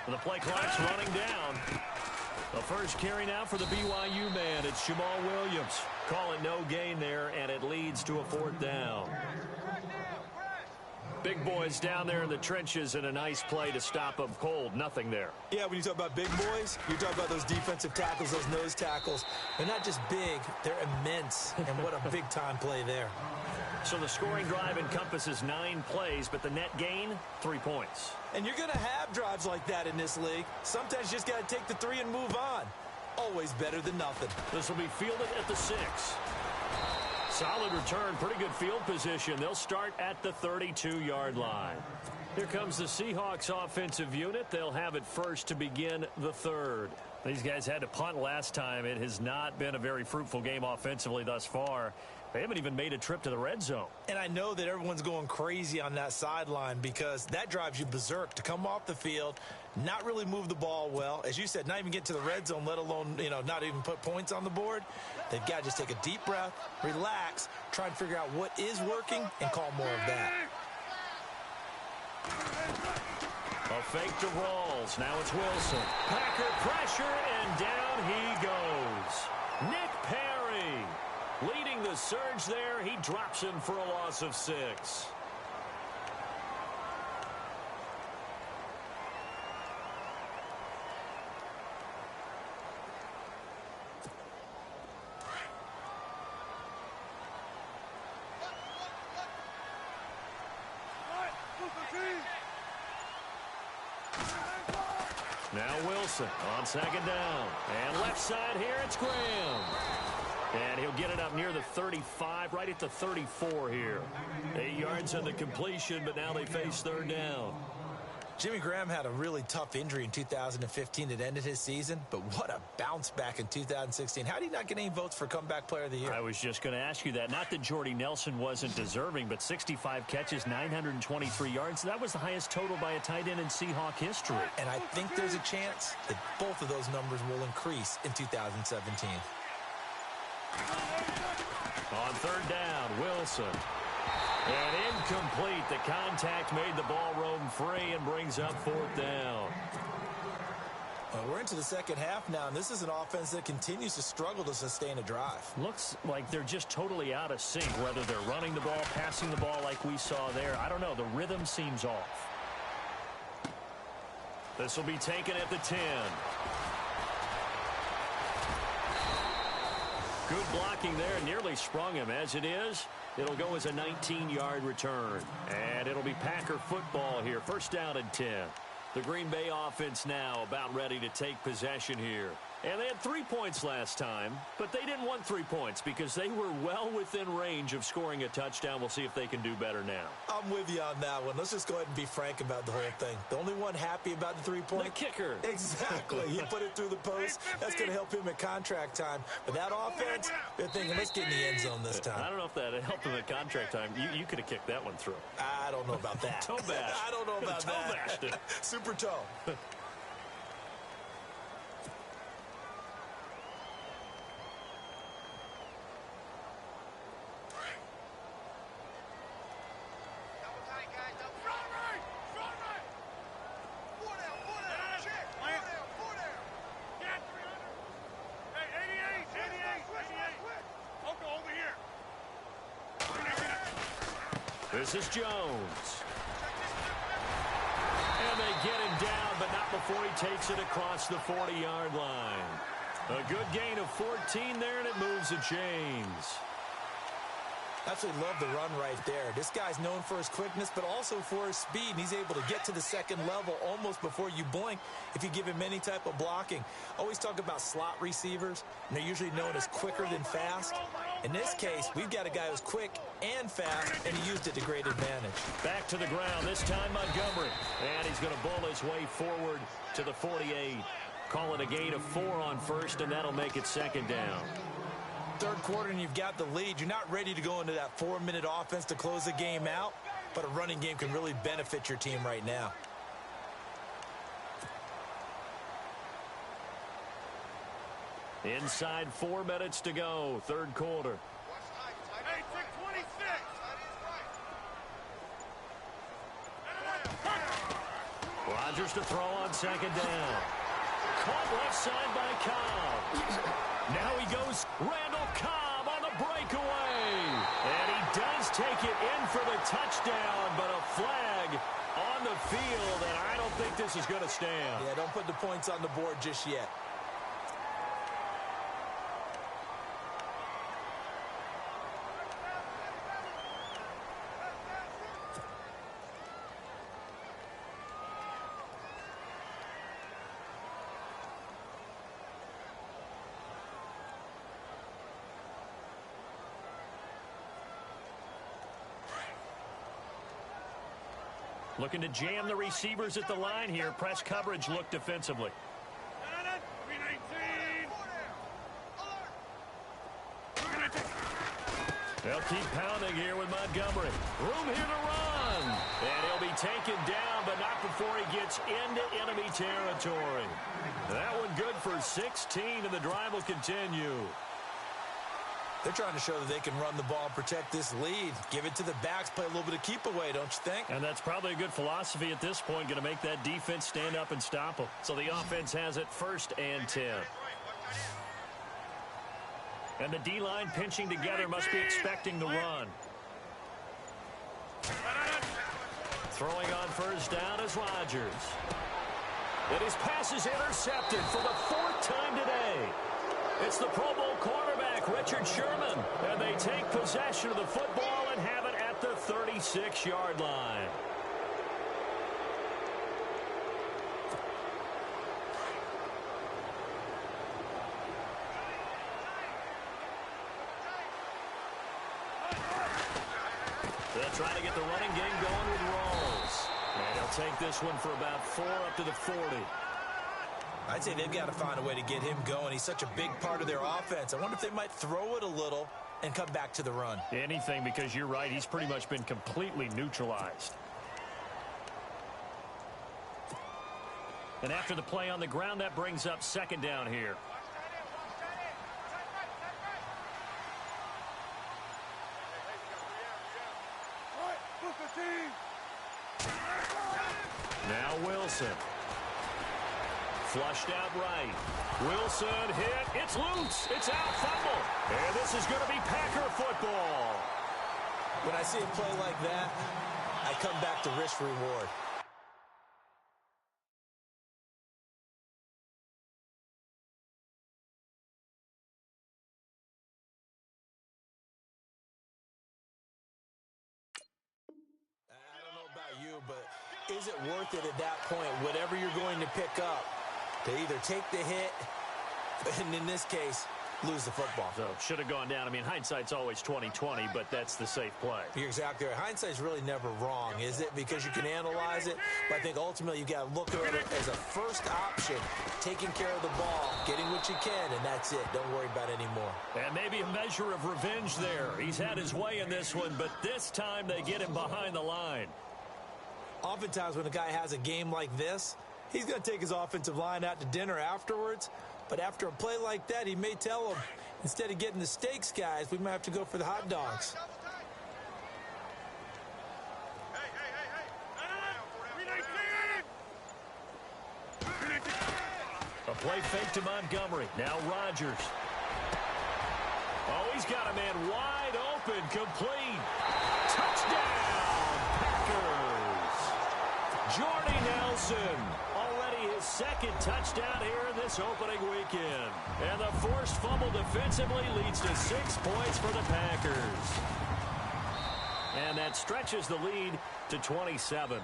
The play clock's running down. The first carry now for the BYU man. It's Jamal Williams. Calling no gain there, and it leads to a 4th down. Big boys down there in the trenches, and a nice play to stop them cold. Nothing there. Yeah, when you talk about big boys, you're talking about those defensive tackles, those nose tackles. They're not just big, they're immense. And what a big-time play there. So the scoring drive encompasses 9 plays, but the net gain, 3 points. And you're going to have drives like that in this league. Sometimes you just got to take the 3 and move on. Always better than nothing. This will be fielded at the 6. Solid return, pretty good field position. They'll start at the 32-yard line. Here comes the Seahawks offensive unit. They'll have it first to begin the 3rd. These guys had to punt last time. It has not been a very fruitful game offensively thus far. They haven't even made a trip to the red zone. And I know that everyone's going crazy on that sideline because that drives you berserk to come off the field, not really move the ball well. As you said, not even get to the red zone, let alone, not even put points on the board. They've got to just take a deep breath, relax, try and figure out what is working and call more of that. A fake to Rawls. Now it's Wilson. Packer pressure, and down he goes. Nick Perry leading the surge there. He drops him for a loss of 6. Now Wilson. Wilson on second down. And left side here, it's Graham. And he'll get it up near the 35, right at the 34 here. 8 yards on the completion, but now they face third down. Jimmy Graham had a really tough injury in 2015 that ended his season, but what a bounce back in 2016. How did he not get any votes for Comeback Player of the Year? I was just going to ask you that. Not that Jordy Nelson wasn't deserving, but 65 catches, 923 yards. That was the highest total by a tight end in Seahawk history. And I think there's a chance that both of those numbers will increase in 2017. On third down, Wilson. And incomplete. The contact made the ball roam free and brings up fourth down. We're into the second half now, and this is an offense that continues to struggle to sustain a drive. Looks like they're just totally out of sync, whether they're running the ball, passing the ball like we saw there. I don't know. The rhythm seems off. This will be taken at the 10. Good blocking there. Nearly sprung him. As it is, it'll go as a 19-yard return. And it'll be Packer football here. First down and 10. The Green Bay offense now about ready to take possession here. And they had 3 points last time, but they didn't want 3 points because they were well within range of scoring a touchdown. We'll see if they can do better now. I'm with you on that one. Let's just go ahead and be frank about the whole thing. The only one happy about the 3-point? The kicker. Exactly. He put it through the post. That's going to help him at contract time. But that offense, they're thinking, let's get in the end zone this time. I don't know if that helped him at contract time. You could have kicked that one through. I don't know about that. Toe bash. I don't know about that. Toe bashed it. Super toe. This is Jones. And they get him down, but not before he takes it across the 40-yard line. A good gain of 14 there, and it moves the chains. Absolutely love the run right there. This guy's known for his quickness, but also for his speed. And he's able to get to the second level almost before you blink if you give him any type of blocking. Always talk about slot receivers, and they're usually known as quicker than fast. In this case, we've got a guy who's quick and fast, and he used it to great advantage. Back to the ground, this time Montgomery. And he's going to bull his way forward to the 48. Call it a gain of 4 on first, and that'll make it second down. Third quarter and you've got the lead. You're not ready to go into that 4-minute offense to close the game out, but a running game can really benefit your team right now. Inside 4 minutes to go, third quarter. Hey, 626. Rodgers to throw on second down. Caught left side by Cobb. Now he goes Randall Cobb on the breakaway. And he does take it in for the touchdown, but a flag on the field, and I don't think this is going to stand. Yeah, don't put the points on the board just yet. Looking to jam the receivers at the line here. Press coverage look defensively. They'll keep pounding here with Montgomery. Room here to run. And he'll be taken down, but not before he gets into enemy territory. That one good for 16, and the drive will continue. They're trying to show that they can run the ball and protect this lead. Give it to the backs, play a little bit of keep away, don't you think? And that's probably a good philosophy at this point, going to make that defense stand up and stop them. So the offense has it first and 10. And the D-line pinching together must be expecting the run. Throwing on first down is Rodgers. And his pass is intercepted for the 4th time today. It's the Pro Bowl quarterback, Richard Sherman. And they take possession of the football and have it at the 36-yard line. They'll try to get the running game going with Rawls. And he'll take this one for about 4 up to the 40. I'd say they've got to find a way to get him going. He's such a big part of their offense. I wonder if they might throw it a little and come back to the run. Anything, because you're right. He's pretty much been completely neutralized. And after the play on the ground, that brings up second down here. Now Wilson. Flushed out right. Wilson hit. It's loose. It's out. Fumble. And this is going to be Packer football. When I see a play like that, I come back to risk reward. I don't know about you, but is it worth it at that point, whatever you're going to pick up, to either take the hit, and in this case, lose the football? So should have gone down. I mean, hindsight's always 20/20, but that's the safe play. You're exactly right. Hindsight's really never wrong, is it? Because you can analyze it, but I think ultimately you got to look at it as a first option, taking care of the ball, getting what you can, and that's it. Don't worry about it anymore. And maybe a measure of revenge there. He's had his way in this one, but this time they get him behind the line. Oftentimes when a guy has a game like this, he's going to take his offensive line out to dinner afterwards. But after a play like that, he may tell them, instead of getting the steaks, guys, we might have to go for the hot dogs. A play fake to Montgomery. Now Rodgers. Oh, he's got a man wide open. Complete. Touchdown, Packers. Jordy Nelson. Already his second touchdown here in this opening weekend. And the forced fumble defensively leads to 6 points for the Packers. And that stretches the lead to 27.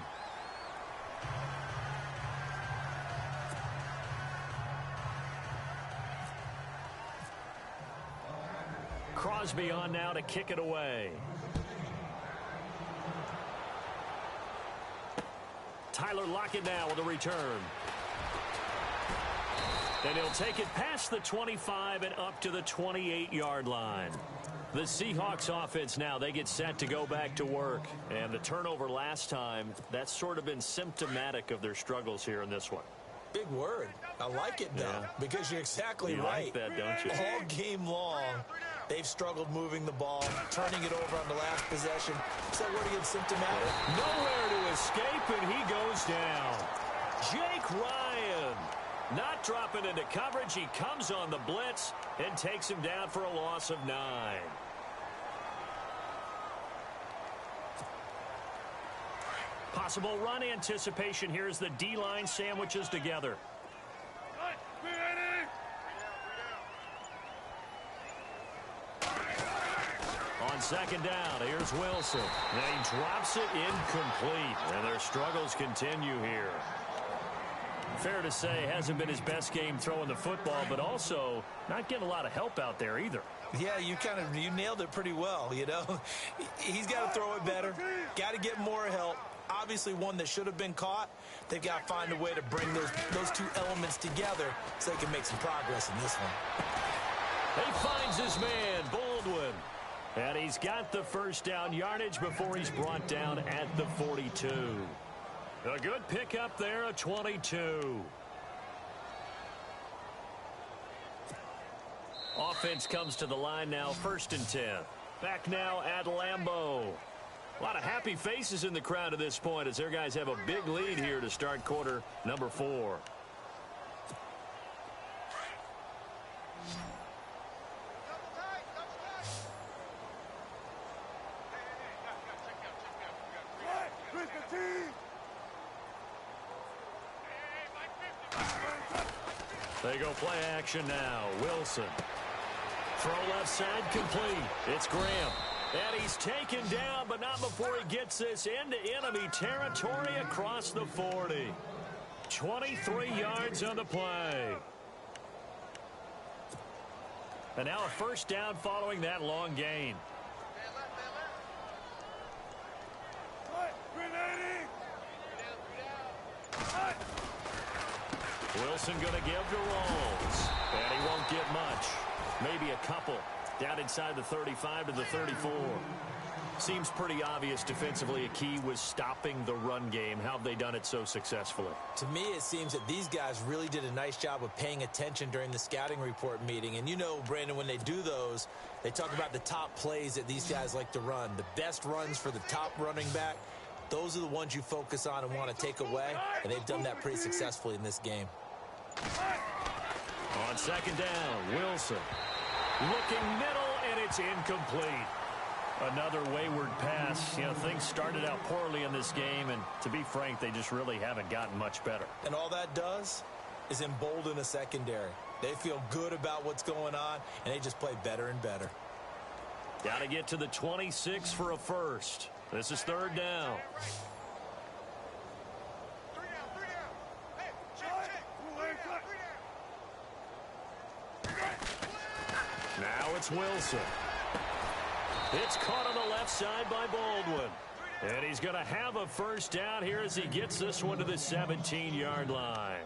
Crosby on now to kick it away. Tyler Lockett now with a return. And he'll take it past the 25 and up to the 28-yard line. The Seahawks offense now, they get set to go back to work. And the turnover last time, that's sort of been symptomatic of their struggles here in this one. Big word. I like it, though, because you're exactly right. You like that, don't you? All game long, they've struggled moving the ball, turning it over on the last possession. Is that word again, symptomatic? Nowhere to escape, and he goes down. Jake Ryan not dropping into coverage. He comes on the blitz and takes him down for a loss of 9. Possible run anticipation here as the D-line sandwiches together. On second down, here's Wilson. Now he drops it incomplete, and their struggles continue here. Fair to say, hasn't been his best game throwing the football, but also not getting a lot of help out there either. Yeah, you nailed it pretty well, you know. He's got to throw it better, got to get more help. Obviously one that should have been caught. They've got to find a way to bring those two elements together so they can make some progress in this one. He finds his man, Baldwin. And he's got the first down yardage before he's brought down at the 42. A good pickup there, a 22. Offense comes to the line now, 1st and 10. Back now at Lambeau. A lot of happy faces in the crowd at this point as their guys have a big lead here to start quarter number 4. They go play action now. Wilson. Throw left side complete. It's Graham. And he's taken down, but not before he gets this into enemy territory across the 40. 23 yards on the play. And now a first down following that long gain. Wilson going to give to Rolls. And he won't get much. Maybe a couple. Down inside the 35 to the 34. Seems pretty obvious defensively a key was stopping the run game. How have they done it so successfully? To me, it seems that these guys really did a nice job of paying attention during the scouting report meeting. And you know, Brandon, when they do those, they talk about the top plays that these guys like to run. The best runs for the top running back, those are the ones you focus on and want to take away. And they've done that pretty successfully in this game. On second down, Wilson. Looking middle, and it's incomplete. Another wayward pass. You know, things started out poorly in this game, and to be frank, they just really haven't gotten much better. And all that does is embolden a secondary. They feel good about what's going on, and they just play better and better. Got to get to the 26 for a first. This is third down. Hey, check. Now it's Wilson. It's caught on the left side by Baldwin. And he's going to have a first down here as he gets this one to the 17-yard line.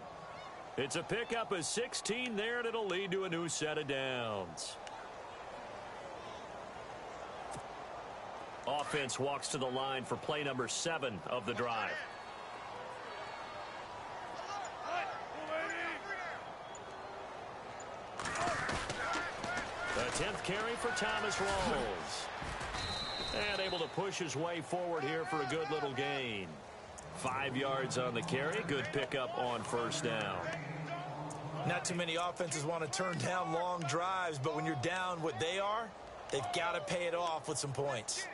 It's a pickup of 16 there, and it'll lead to a new set of downs. Offense walks to the line for play number 7 of the drive. The 10th carry for Thomas Rawls. And able to push his way forward here for a good little gain. 5 yards on the carry. Good pickup on first down. Not too many offenses want to turn down long drives, but when you're down what they are, they've got to pay it off with some points.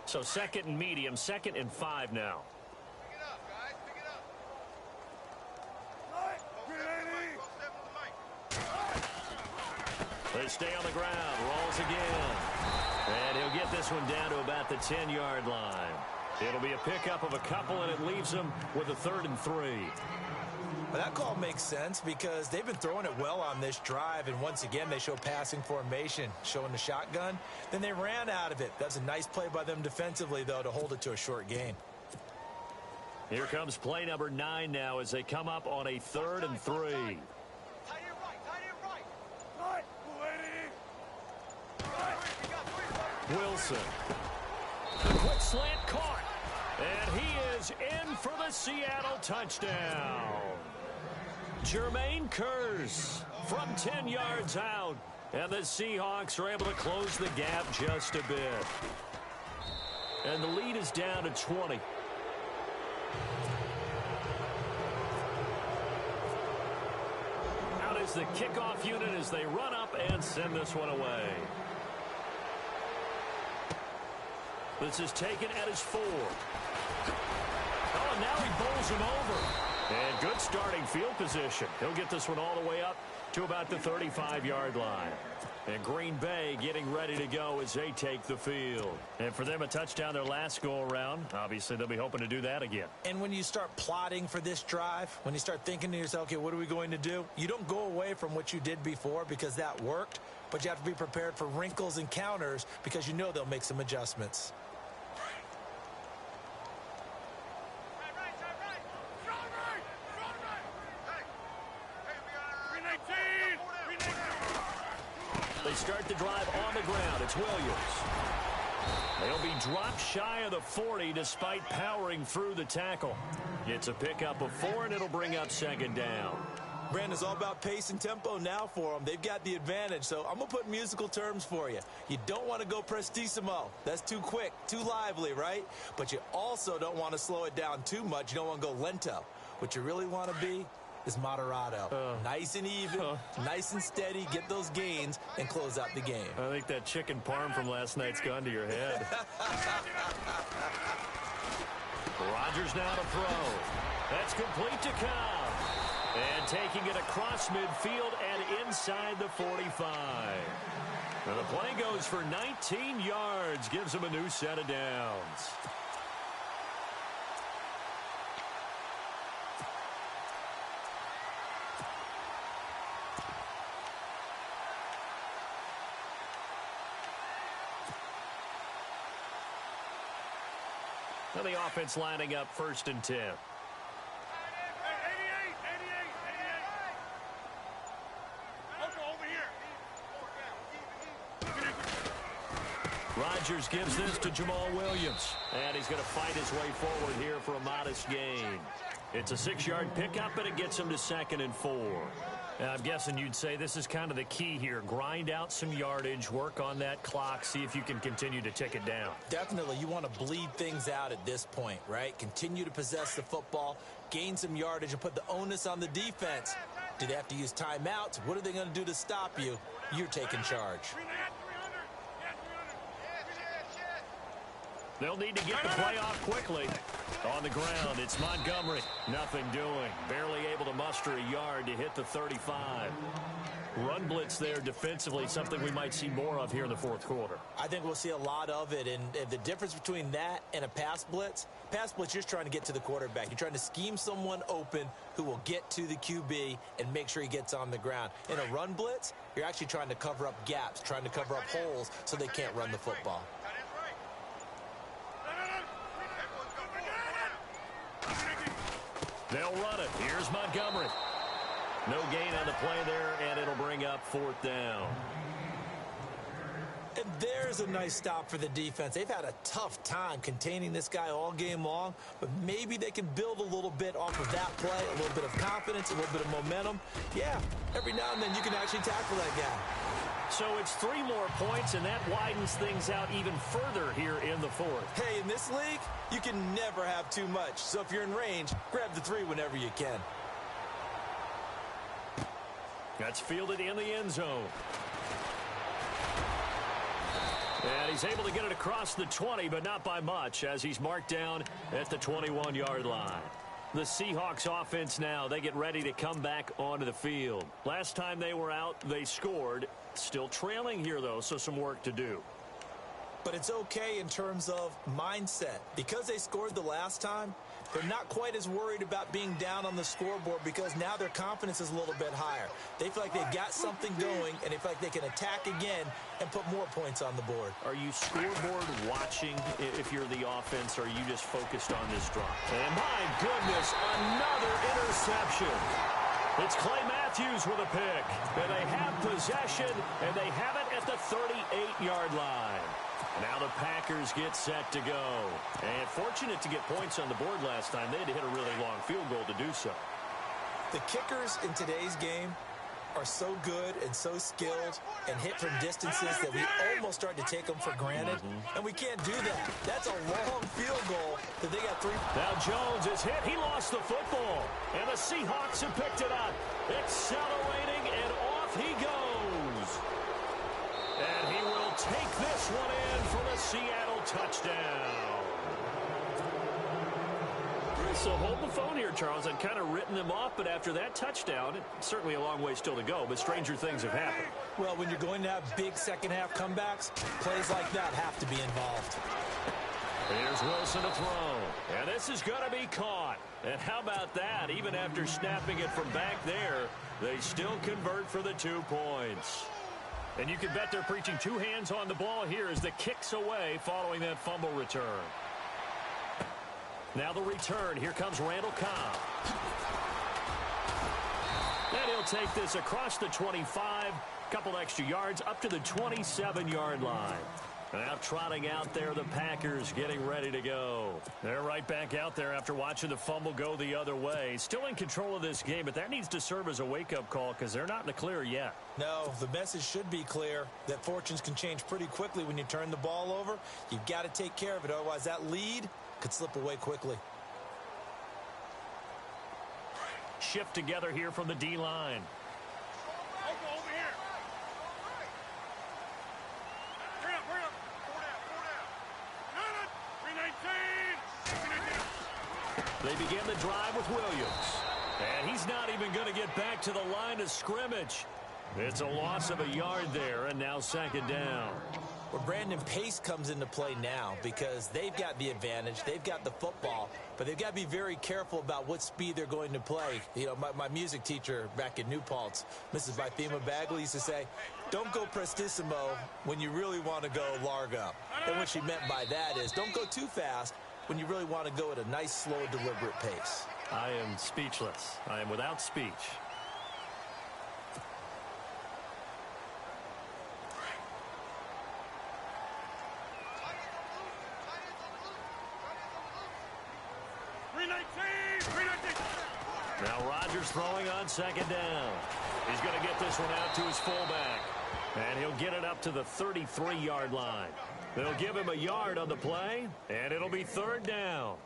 So second and medium, 2nd and 5 now. Pick it up, guys. Pick it up. They stay on the ground. Rolls again. And he'll get this one down to about the 10-yard line. It'll be a pickup of a couple, and it leaves them with a 3rd and 3. Well, that call makes sense because they've been throwing it well on this drive, and once again they show passing formation, showing the shotgun. Then they ran out of it. That's a nice play by them defensively, though, to hold it to a short gain. Here comes play number 9 now as they come up on a 3rd and 3. Tight end right. Right. Wilson. The quick slant caught. And he is in for the Seattle touchdown. Jermaine Kearse from 10 yards out. And the Seahawks are able to close the gap just a bit. And the lead is down to 20. Out is the kickoff unit as they run up and send this one away. This is taken at his 4. Oh, and now he bowls him over. And good starting field position. He'll get this one all the way up to about the 35-yard line. And Green Bay getting ready to go as they take the field. And for them, a touchdown their last go-around. Obviously, they'll be hoping to do that again. And when you start plotting for this drive, when you start thinking to yourself, okay, what are we going to do? You don't go away from what you did before because that worked, but you have to be prepared for wrinkles and counters because you know they'll make some adjustments. They start the drive on the ground. It's Williams. They'll be dropped shy of the 40 despite powering through the tackle. It's a pickup of 4, and it'll bring up 2nd down. Brandon's all about pace and tempo now for them. They've got the advantage, so I'm going to put musical terms for you. You don't want to go prestissimo. That's too quick, too lively, right? But you also don't want to slow it down too much. You don't want to go lento. What you really want to be is moderato. Nice and even, nice and steady, get those gains, and close out the game. I think that chicken parm from last night's gone to your head. Rodgers now to throw. That's complete to Cobb. And taking it across midfield and inside the 45. Now the play goes for 19 yards, gives him a new set of downs. And the offense lining up 1st and 10. Rodgers gives this to Jamal Williams. And he's going to fight his way forward here for a modest gain. It's a 6-yard pickup, and it gets him to 2nd and 4. And I'm guessing you'd say this is kind of the key here. Grind out some yardage, work on that clock, see if you can continue to tick it down. Definitely. You want to bleed things out at this point, right? Continue to possess the football, gain some yardage, and put the onus on the defense. Do they have to use timeouts? What are they going to do to stop you? You're taking charge. They'll need to get the play off quickly. On the ground, it's Montgomery. Nothing doing. Barely able to muster a yard to hit the 35. Run blitz there defensively, something we might see more of here in the 4th quarter. I think we'll see a lot of it, and the difference between that and a pass blitz, you're just trying to get to the quarterback. You're trying to scheme someone open who will get to the QB and make sure he gets on the ground. In a run blitz, you're actually trying to cover up gaps, trying to cover up holes so they can't run the football. They'll run it. Here's Montgomery. No gain on the play there, and it'll bring up 4th down. And there's a nice stop for the defense. They've had a tough time containing this guy all game long, but maybe they can build a little bit off of that play, a little bit of confidence, a little bit of momentum. Yeah, every now and then you can actually tackle that guy. So it's 3 more points, and that widens things out even further here in the 4th. Hey, in this league, you can never have too much. So if you're in range, grab the 3 whenever you can. That's fielded in the end zone. And he's able to get it across the 20, but not by much, as he's marked down at the 21-yard line. The Seahawks offense now, they get ready to come back onto the field. Last time they were out, they scored. Still trailing here, though, so some work to do. But it's okay in terms of mindset. Because they scored the last time, they're not quite as worried about being down on the scoreboard because now their confidence is a little bit higher. They feel like they've got something going, and they feel like they can attack again and put more points on the board. Are you scoreboard watching if you're the offense, or are you just focused on this drive? And my goodness, another interception. It's Clay Matthews with a pick. And they have possession, and they have it at the 38-yard line. Now the Packers get set to go. And fortunate to get points on the board last time. They had to hit a really long field goal to do so. The kickers in today's game are so good and so skilled and hit from distances that we almost start to take them for granted. And we can't do that. That's a long field goal that they got 3. Now Jones is hit. He lost the football. And the Seahawks have picked it up. Accelerating, and off he goes. And he will take this one in for the Seattle touchdown. So hold the phone here, Charles. I'd kind of written them off, but after that touchdown, it's certainly a long way still to go, but stranger things have happened. Well, when you're going to have big second-half comebacks, plays like that have to be involved. Here's Wilson to throw, and this is going to be caught. And how about that? Even after snapping it from back there, they still convert for the 2 points. And you can bet they're preaching 2 hands on the ball here as the kick's away following that fumble return. Now the return. Here comes Randall Cobb. And he'll take this across the 25. Couple extra yards up to the 27-yard line. Now trotting out there, the Packers getting ready to go. They're right back out there after watching the fumble go the other way. Still in control of this game, but that needs to serve as a wake-up call because they're not in the clear yet. No, the message should be clear that fortunes can change pretty quickly when you turn the ball over. You've got to take care of it, otherwise that lead could slip away quickly. Shift together here from the D-line. Over here. Hurry up, hurry up. 4 down. 319. They begin the drive with Williams. And he's not even going to get back to the line of scrimmage. It's a loss of a yard there, and now 2nd down. Well, Brandon, pace comes into play now because they've got the advantage. They've got the football, but they've got to be very careful about what speed they're going to play. You know, my music teacher back in New Paltz, Mrs. Bythema Bagley, used to say, don't go prestissimo when you really want to go largo. And what she meant by that is don't go too fast when you really want to go at a nice, slow, deliberate pace. I am speechless. I am without speech. Now Rodgers throwing on second down. He's going to get this one out to his fullback. And he'll get it up to the 33-yard line. They'll give him a yard on the play, and it'll be third down.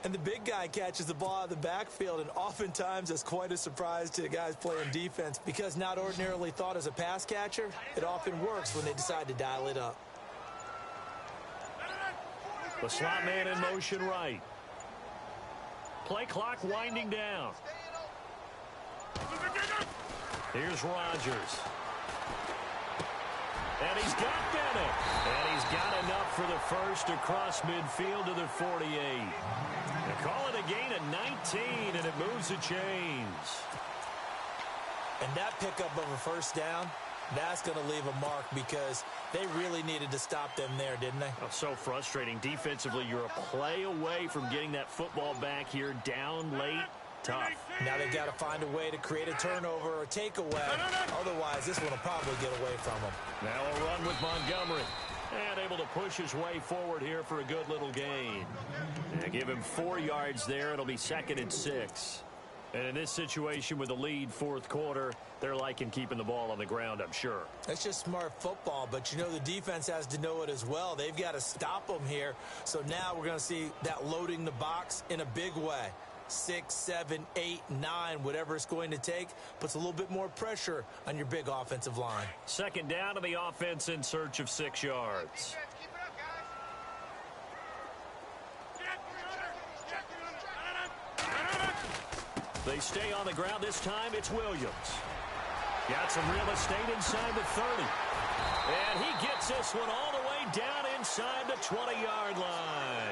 And the big guy catches the ball out of the backfield, and oftentimes that's quite a surprise to the guys playing defense because not ordinarily thought as a pass catcher, it often works when they decide to dial it up. The slot man in motion right. Play clock winding down. Here's Rodgers. And he's got Bennett. And he's got enough for the first across midfield to the 48. They call it a gain of 19, and it moves the chains. And that pickup of a first down, that's going to leave a mark because they really needed to stop them there, didn't they? Oh, so frustrating. Defensively, you're a play away from getting that football back here down late. Tough. Now they've got to find a way to create a turnover or takeaway. Otherwise, this one will probably get away from them. Now a run with Montgomery. And able to push his way forward here for a good little gain. And give him 4 yards there. It'll be 2nd and 6. And in this situation with the lead fourth quarter, they're liking keeping the ball on the ground, I'm sure. That's just smart football, but you know the defense has to know it as well. They've got to stop them here. So now we're going to see that loading the box in a big way. 6, 7, 8, 9, whatever it's going to take, puts a little bit more pressure on your big offensive line. Second down to the offense in search of 6 yards. They stay on the ground this time. It's Williams. Got some real estate inside the 30. And he gets this one all the way down inside the 20-yard line.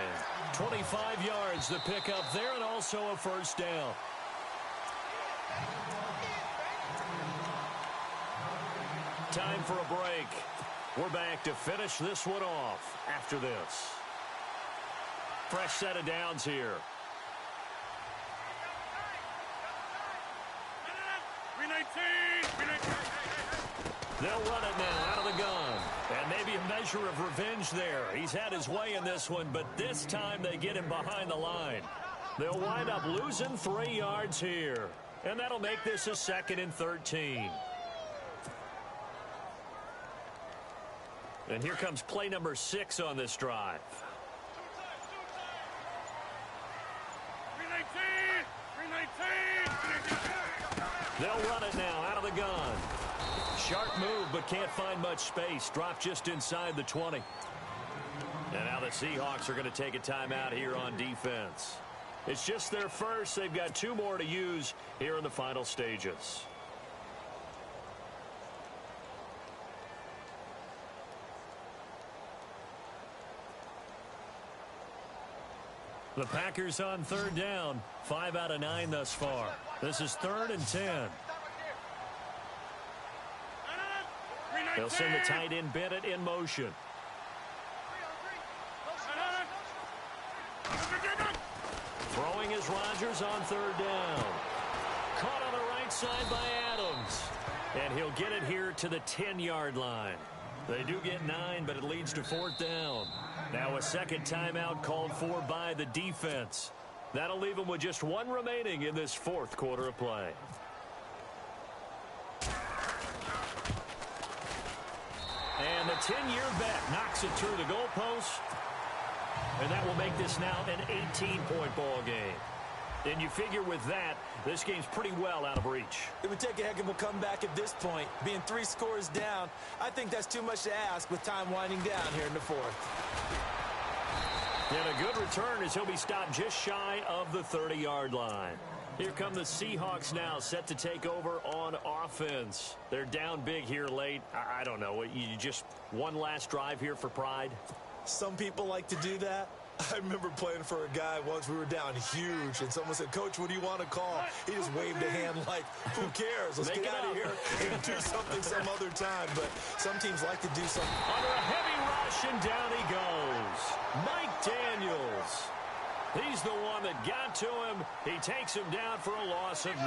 25 yards the pickup there, and also a first down. Time for a break. We're back to finish this one off after this. Fresh set of downs here. They'll run it now out of the gun. And maybe a measure of revenge there. He's had his way in this one, but this time they get him behind the line. They'll wind up losing 3 yards here. And that'll make this a 2nd and 13. And here comes play number 6 on this drive. They'll run it now out of the gun. Sharp move, but can't find much space. Drop just inside the 20. And now the Seahawks are going to take a timeout here on defense. It's just their first. They've got 2 more to use here in the final stages. The Packers on 3rd down. 5 out of 9 thus far. This is 3rd and 10. They'll send the tight end Bennett in motion. Throwing is Rodgers on 3rd down. Caught on the right side by Adams. And he'll get it here to the 10-yard line. They do get 9, but it leads to 4th down. Now a second timeout called for by the defense. That'll leave them with just 1 remaining in this 4th quarter of play. And the 10-year bet knocks it through the goalpost. And that will make this now an 18-point ball game. And you figure with that, this game's pretty well out of reach. It would take a heck of a comeback at this point. Being 3 scores down, I think that's too much to ask with time winding down here in the 4th. And a good return as he'll be stopped just shy of the 30-yard line. Here come the Seahawks now, set to take over on offense. They're down big here late. I don't know. You just one last drive here for pride? Some people like to do that. I remember playing for a guy once. We were down huge, and someone said, "Coach, what do you want to call?" He just waved a hand like, "Who cares? Let's get out of here and do something some other time." But some teams like to do something. Under a heavy rush, and down he goes. Mike McDaniels. He's the one that got to him. He takes him down for a loss of 9.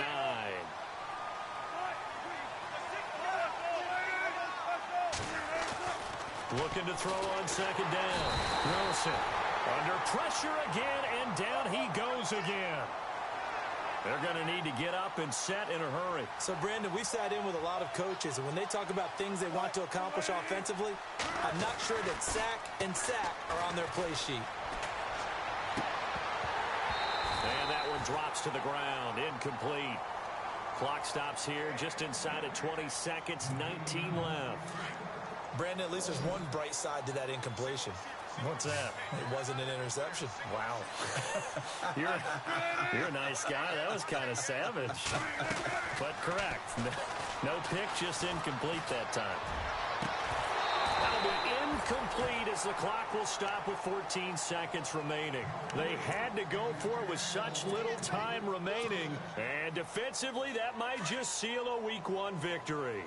Looking to throw on second down. Wilson under pressure again, and down he goes again. They're going to need to get up and set in a hurry. So, Brandon, we sat in with a lot of coaches, and when they talk about things they want to accomplish offensively, I'm not sure that sack and sack are on their play sheet. And that one drops to the ground. Incomplete. Clock stops here just inside of 20 seconds. 19 left. Brandon, at least there's one bright side to that incompletion. What's that? It wasn't an interception. Wow. You're a nice guy. That was kind of savage. But correct. No pick, just incomplete that time. That'll be incomplete as the clock will stop with 14 seconds remaining. They had to go for it with such little time remaining. And defensively, that might just seal a Week 1 victory.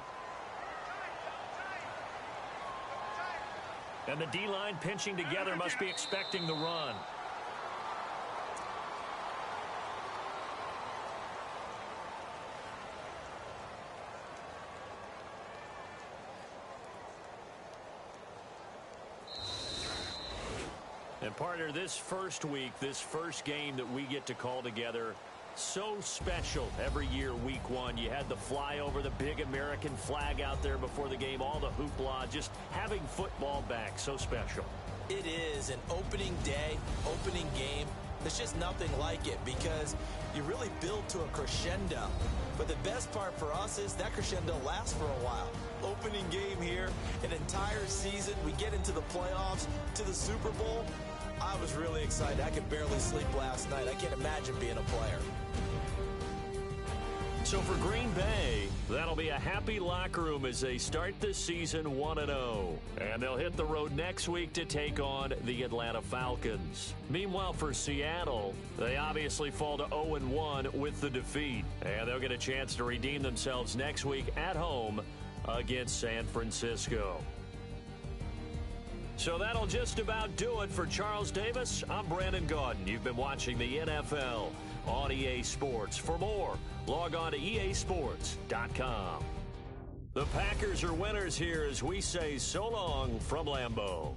And the D-line pinching together, must be expecting the run. And partner, this first week, this first game that we get to call together, so special every year, Week 1. You had the flyover, the big American flag out there before the game, all the hoopla, just having football back, so special. It is an opening day, opening game. There's just nothing like it because you really build to a crescendo. But the best part for us is that crescendo lasts for a while. Opening game here, an entire season. We get into the playoffs, to the Super Bowl. I was really excited. I could barely sleep last night. I can't imagine being a player. So for Green Bay, that'll be a happy locker room as they start this season 1-0. And they'll hit the road next week to take on the Atlanta Falcons. Meanwhile, for Seattle, they obviously fall to 0-1 with the defeat. And they'll get a chance to redeem themselves next week at home against San Francisco. So that'll just about do it for Charles Davis. I'm Brandon Gaudin. You've been watching the NFL on EA Sports. For more, log on to easports.com. The Packers are winners here as we say so long from Lambeau.